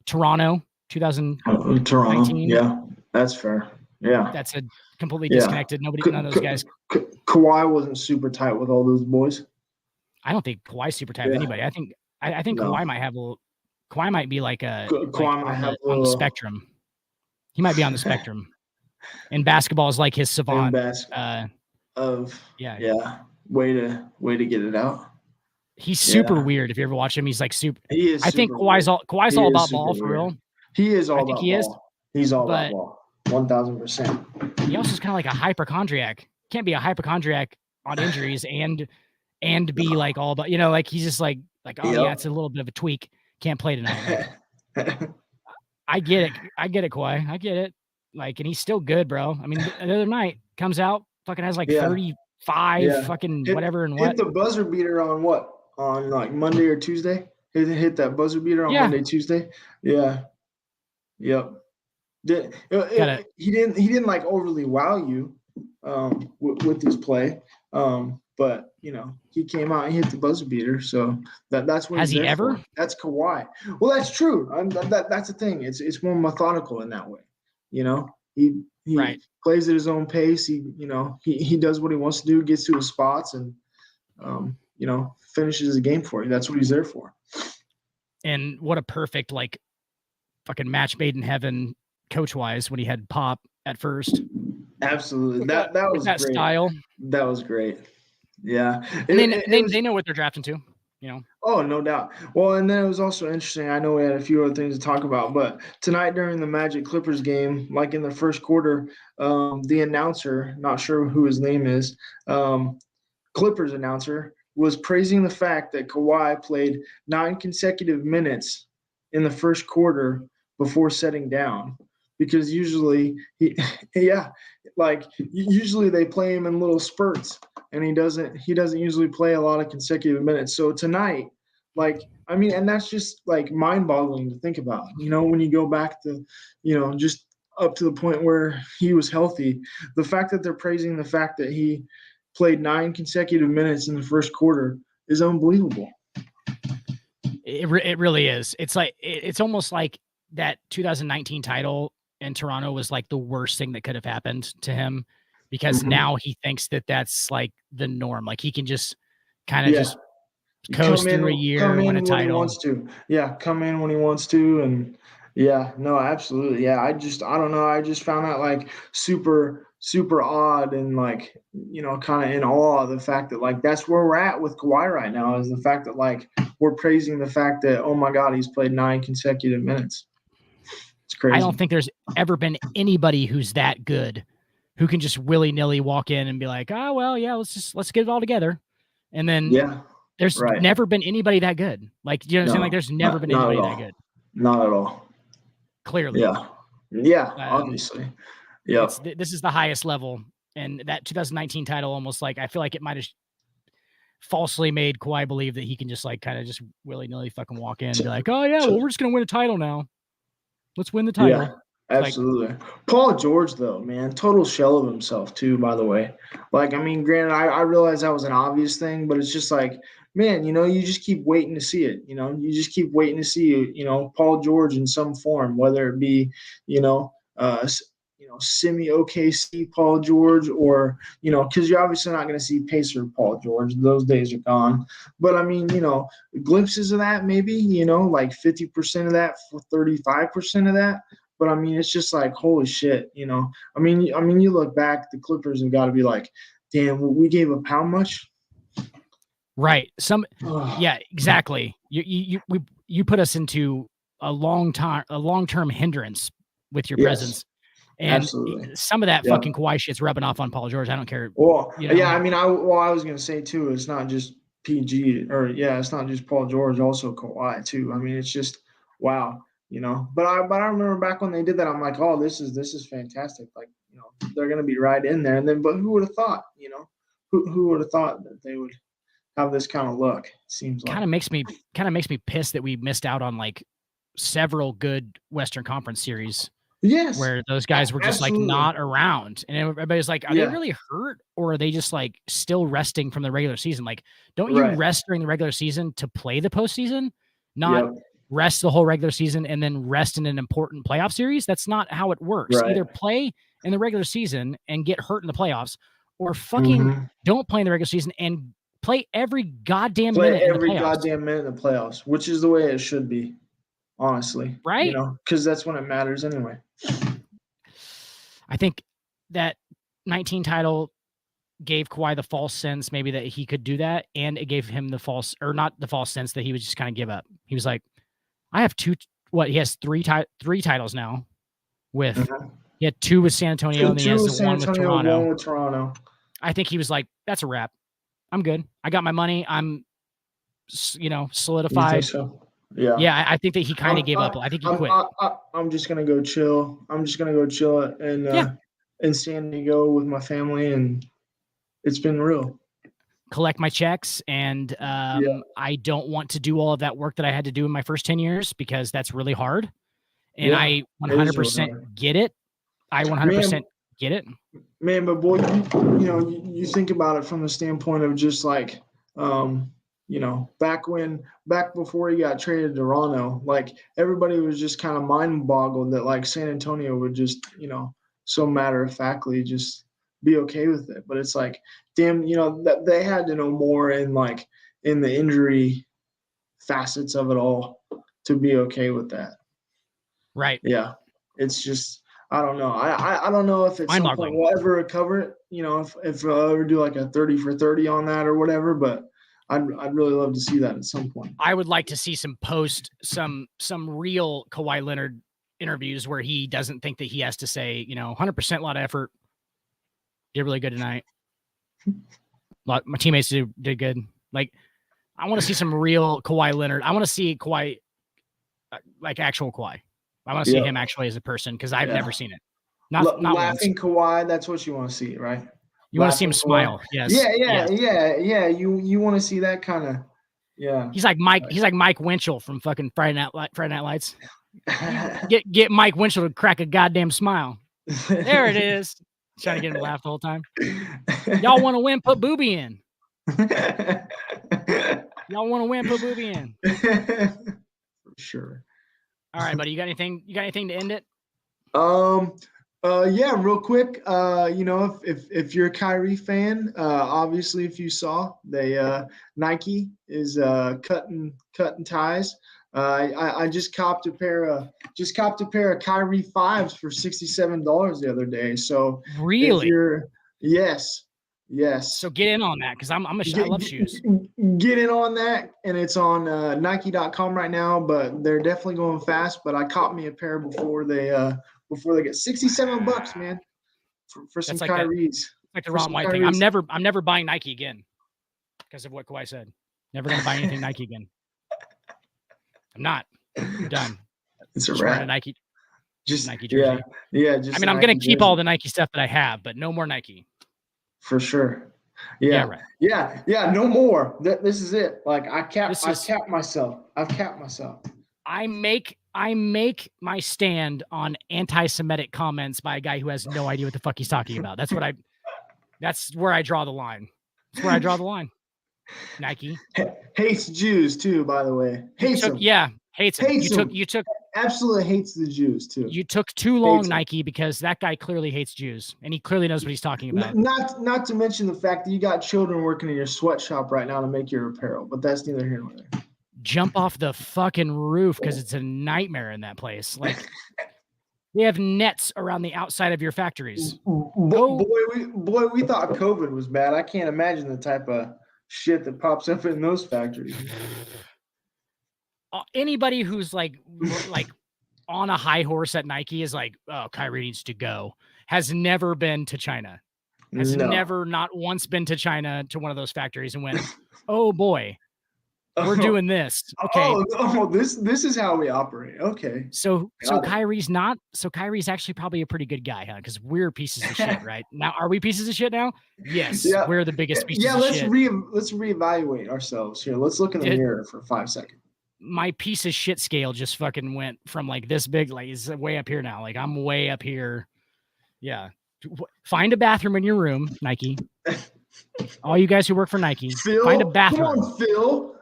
Toronto 2019.
Toronto. Yeah, that's fair. Yeah,
that's a completely disconnected. None of those guys.
Kawhi wasn't super tight with all those boys.
I don't think Kawhi's super tight with anybody. I think Kawhi might have a little. Kawhi might be like on the spectrum. He might be on the spectrum. And basketball is like his savant.
Way to get it out.
He's super weird. If you ever watch him, he's like super. He is. I think Kawhi's all about ball for real.
He is all about ball. He's all about ball. 1,000%.
He also is kind of like a hypochondriac. Can't be a hypochondriac on injuries and be like all about like he's just like it's a little bit of a tweak. Can't play tonight. I get it, Kawhi. I get it. Like, and he's still good, bro. I mean, the other night comes out, fucking has like 35, fucking whatever and what.
Hit the buzzer beater on what? On like Monday or Tuesday? Hit that buzzer beater on Monday, Tuesday? Yeah. Yep. He didn't like overly wow you with his play. But he came out and hit the buzzer beater, so that's what
has he ever?
For. That's Kawhi. Well, that's true. That's the thing. It's more methodical in that way. He plays at his own pace. He does what he wants to do, gets to his spots, and finishes the game for you. That's what he's there for.
And what a perfect fucking match made in heaven, coach wise, when he had Pop at first.
Absolutely, that was
that
great.
Style.
That was great. Yeah,
and they know what they're drafting too.
Oh, no doubt. Well, and then it was also interesting. I know we had a few other things to talk about, but tonight during the Magic Clippers game, like in the first quarter, the announcer, not sure who his name is, Clippers announcer, was praising the fact that Kawhi played 9 consecutive minutes in the first quarter before setting down. Because usually usually they play him in little spurts, and he doesn't usually play a lot of consecutive minutes. So tonight, and that's just mind-boggling to think about. When you go back to, just up to the point where he was healthy, the fact that they're praising the fact that he played 9 consecutive minutes in the first quarter is unbelievable.
It really is. It's almost like that 2019 title in Toronto was like the worst thing that could have happened to him, because now he thinks that that's like the norm. Like he can just kind of just coast through a year, win a title.
He wants to. Yeah, come in when he wants to, and no, absolutely. Yeah, I don't know. I just found that super, super odd, and kind of in awe of the fact that that's where we're at with Kawhi right now, is the fact that we're praising the fact that, oh my God, he's played 9 consecutive minutes. It's crazy.
I don't think there's ever been anybody who's that good who can just willy-nilly walk in and be like, oh, well, yeah, let's get it all together. And then there's never been anybody that good. Like, you know what I'm saying? Like, there's never been anybody that good.
Not at all.
Clearly.
Yeah, obviously. Yeah.
This is the highest level. And that 2019 title, almost I feel like it might have falsely made Kawhi believe that he can just kind of just willy-nilly fucking walk in and be like, oh, yeah, well, we're just going to win a title now. Let's win the title.
Yeah, absolutely. Paul George, though, man, total shell of himself, too, by the way. Granted, I realize that was an obvious thing, but it's just man, you just keep waiting to see it. You just keep waiting to see, Paul George in some form, whether it be, semi OKC Paul George, or because you're obviously not going to see Pacer Paul George. Those days are gone. But I mean, glimpses of that maybe, like 50% of that, 35% of that. But I mean, it's just like, holy shit, I mean, you look back, the Clippers have got to be like, damn, we gave up how much?
Right. Yeah, exactly. You put us into a long-term hindrance with your presence. And
absolutely.
Some of that fucking Kawhi shit's rubbing off on Paul George. I don't care.
Well, yeah, I mean, I was going to say too, it's not just PG it's not just Paul George, also Kawhi too. I mean, it's just, wow. But I remember back when they did that, I'm like, oh, this is fantastic. Like, they're going to be right in there. And then, but who would have thought, who would have thought that they would have this kind of look? It seems like. Kind of makes
me pissed that we missed out on like several good Western Conference series.
Yes.
Where those guys were just like not around. And everybody's like, are they really hurt? Or are they just like still resting from the regular season? Like, don't you rest during the regular season to play the postseason? Not rest the whole regular season and then rest in an important playoff series. That's not how it works. Right. Either play in the regular season and get hurt in the playoffs, or fucking don't play in the regular season and play every goddamn minute in the
playoffs, which is the way it should be, honestly.
Right?
Because that's when it matters anyway.
I think that 19 title gave Kawhi the false sense maybe that he could do that, and it gave him the false, or not the false sense that he would just kind of give up. He was like, I have he has three titles now with, he had 2 with San Antonio, and then he has one with Toronto. I think he was like, that's a wrap. I'm good. I got my money. I'm, solidified.
You think so? Yeah.
Yeah, I think that he kind of gave up. I think he quit.
I'm just gonna go chill. I'm just gonna go chill in San Diego with my family, and it's been real.
Collect my checks, and I don't want to do all of that work that I had to do in my first 10 years because that's really hard. And I 100% get it. I 100% get it.
Man, but boy, you think about it from the standpoint of just like, back before he got traded to Toronto, like everybody was just kind of mind boggled that like San Antonio would just, so matter of factly just be okay with it. But it's like, damn, that they had to know more in the injury facets of it all to be okay with that.
Right.
Yeah. It's just, I don't know. I don't know if it's something we'll ever recover it, if I'll ever do like a 30 for 30 on that or whatever, but I'd really love to see that at some point.
I would like to see some real Kawhi Leonard interviews where he doesn't think that he has to say, 100% a lot of effort. Did really good tonight. My teammates did good. Like, I want to see some real Kawhi Leonard. I want to see Kawhi, like actual Kawhi. I want to see him actually as a person because I've never seen it. Not
laughing once. Kawhi. That's what you want to see, right?
You want to see him smile. Yes.
Yeah. You want to see that kind of. Yeah.
He's like Mike Winchell from fucking Friday Night Lights. Get Mike Winchell to crack a goddamn smile. There it is. Trying to get him to laugh the whole time. Y'all want to win? Put Booby in. Y'all want to win? Put Booby in.
For sure.
All right, buddy. You got anything to end it?
Yeah, real quick. If you're a Kyrie fan, obviously, if you saw, Nike is cutting ties. I just copped a pair of Kyrie 5s for $67 the other day. So
really,
yes.
So get in on that because I love shoes.
Get in on that, and it's on Nike.com right now. But they're definitely going fast. But I caught me a pair before they get $67, man, for some Kyries.
Like the Ron White thing. I'm never buying Nike again because of what Kawhi said. Never gonna buy anything Nike again. I'm not. I'm done.
It's a wrap.
Nike jersey.
Yeah.
I'm gonna keep all the Nike stuff that I have, but no more Nike.
For sure. Yeah. Right. Yeah. No more. This is it. Like I've capped myself.
I make my stand on anti-Semitic comments by a guy who has no idea what the fuck he's talking about. That's where I draw the line. That's where I draw the line. Nike
hates Jews too, by the way. Hates them.
Yeah, hates them. You took
absolutely hates the Jews too.
You took too long,
Hates it.
Nike, because that guy clearly hates Jews, and he clearly knows what he's talking about.
Not to mention the fact that you got children working in your sweatshop right now to make your apparel, but that's neither here nor there.
Jump off the fucking roof because it's a nightmare in that place. Like, they have nets around the outside of your factories.
Boy, we thought COVID was bad. I can't imagine the type of shit that pops up in those factories.
Anybody who's like on a high horse at Nike is like, oh, Kyrie needs to go. Has never been to China. Has never, not once been to China to one of those factories and went, oh boy, we're doing this. Okay.
This is how we operate. Okay.
So Kyrie's actually probably a pretty good guy, huh? Because we're pieces of shit, right? Now, are we pieces of shit now? Yes. Yeah. We're the biggest pieces of shit.
Let's reevaluate ourselves here. Let's look in the mirror for 5 seconds.
My piece of shit scale just fucking went from like this big, like it's way up here now. Like I'm way up here. Yeah. Find a bathroom in your room, Nike. All you guys who work for Nike,
Phil,
find a bathroom.
Come on, Phil.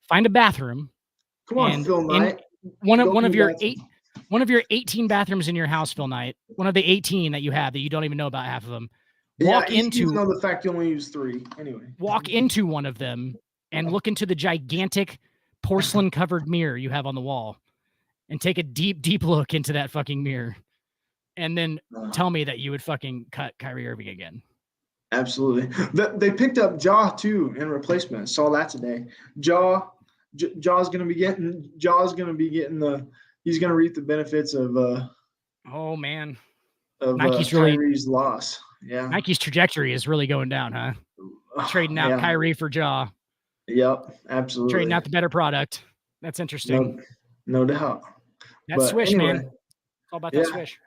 Find a bathroom.
Come on, Phil Knight.
One of your 18 bathrooms in your house, Phil Knight. One of the 18 that you have that you don't even know about half of them.
Even though the fact you only use 3 anyway.
Walk into one of them and look into the gigantic porcelain covered mirror you have on the wall and take a deep look into that fucking mirror and then tell me that you would fucking cut Kyrie Irving again.
Absolutely. They picked up Ja too in replacement. Saw that today. Ja's gonna be getting he's gonna reap the benefits of
oh man,
of
Nike's
Kyrie's loss. Yeah,
Nike's trajectory is really going down, huh? Trading out Kyrie for Ja.
Yep, absolutely.
Trading out the better product. That's interesting.
No doubt.
That swish, man. It's all about that swish.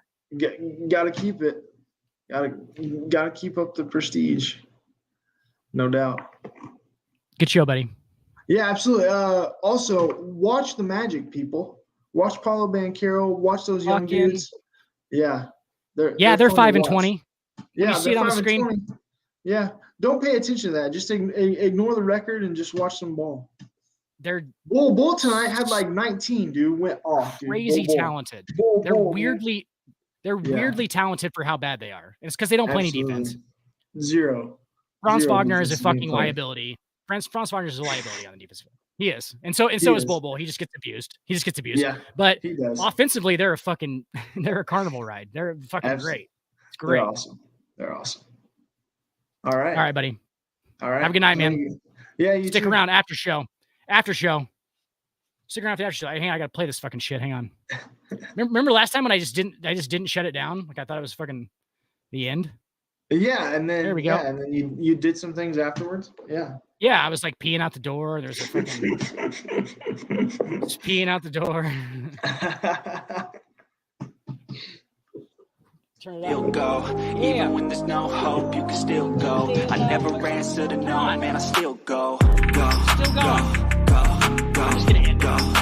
Gotta keep it. Gotta keep up the prestige. No doubt.
Good show, buddy.
Yeah, absolutely. Also, watch the Magic, people. Watch Paulo Banchero. Watch those young dudes. Yeah.
They're 5 and 20.
Yeah,
you see it on the screen.
20. Yeah. Don't pay attention to that. Just ignore the record and just watch them ball.
They're
Bull tonight had like 19, dude. Went off, dude.
Crazy talented. They're weirdly talented for how bad they are. And it's because they don't play any defense.
Zero.
Franz Wagner is a fucking liability. Franz Wagner is a liability on the defense field. He is. And so is Bol. He just gets abused. Yeah, but offensively, they're a carnival ride. They're fucking great. It's great.
They're awesome. All right,
buddy.
All right.
Have a good night, man.
You
stick
too.
around after show. Stick around after show. Hang on, I gotta play this fucking shit. Hang on. Remember last time when I just didn't shut it down? Like I thought it was fucking the end.
Yeah, and then
there we go.
And then you did some things afterwards. Yeah.
Yeah, I was like peeing out the door. There's a fucking just peeing out the door. Turn it
You'll go, even when there's no hope, you can still go. I never answer to no, man, I still go.
Still go.
I'm just gonna end it.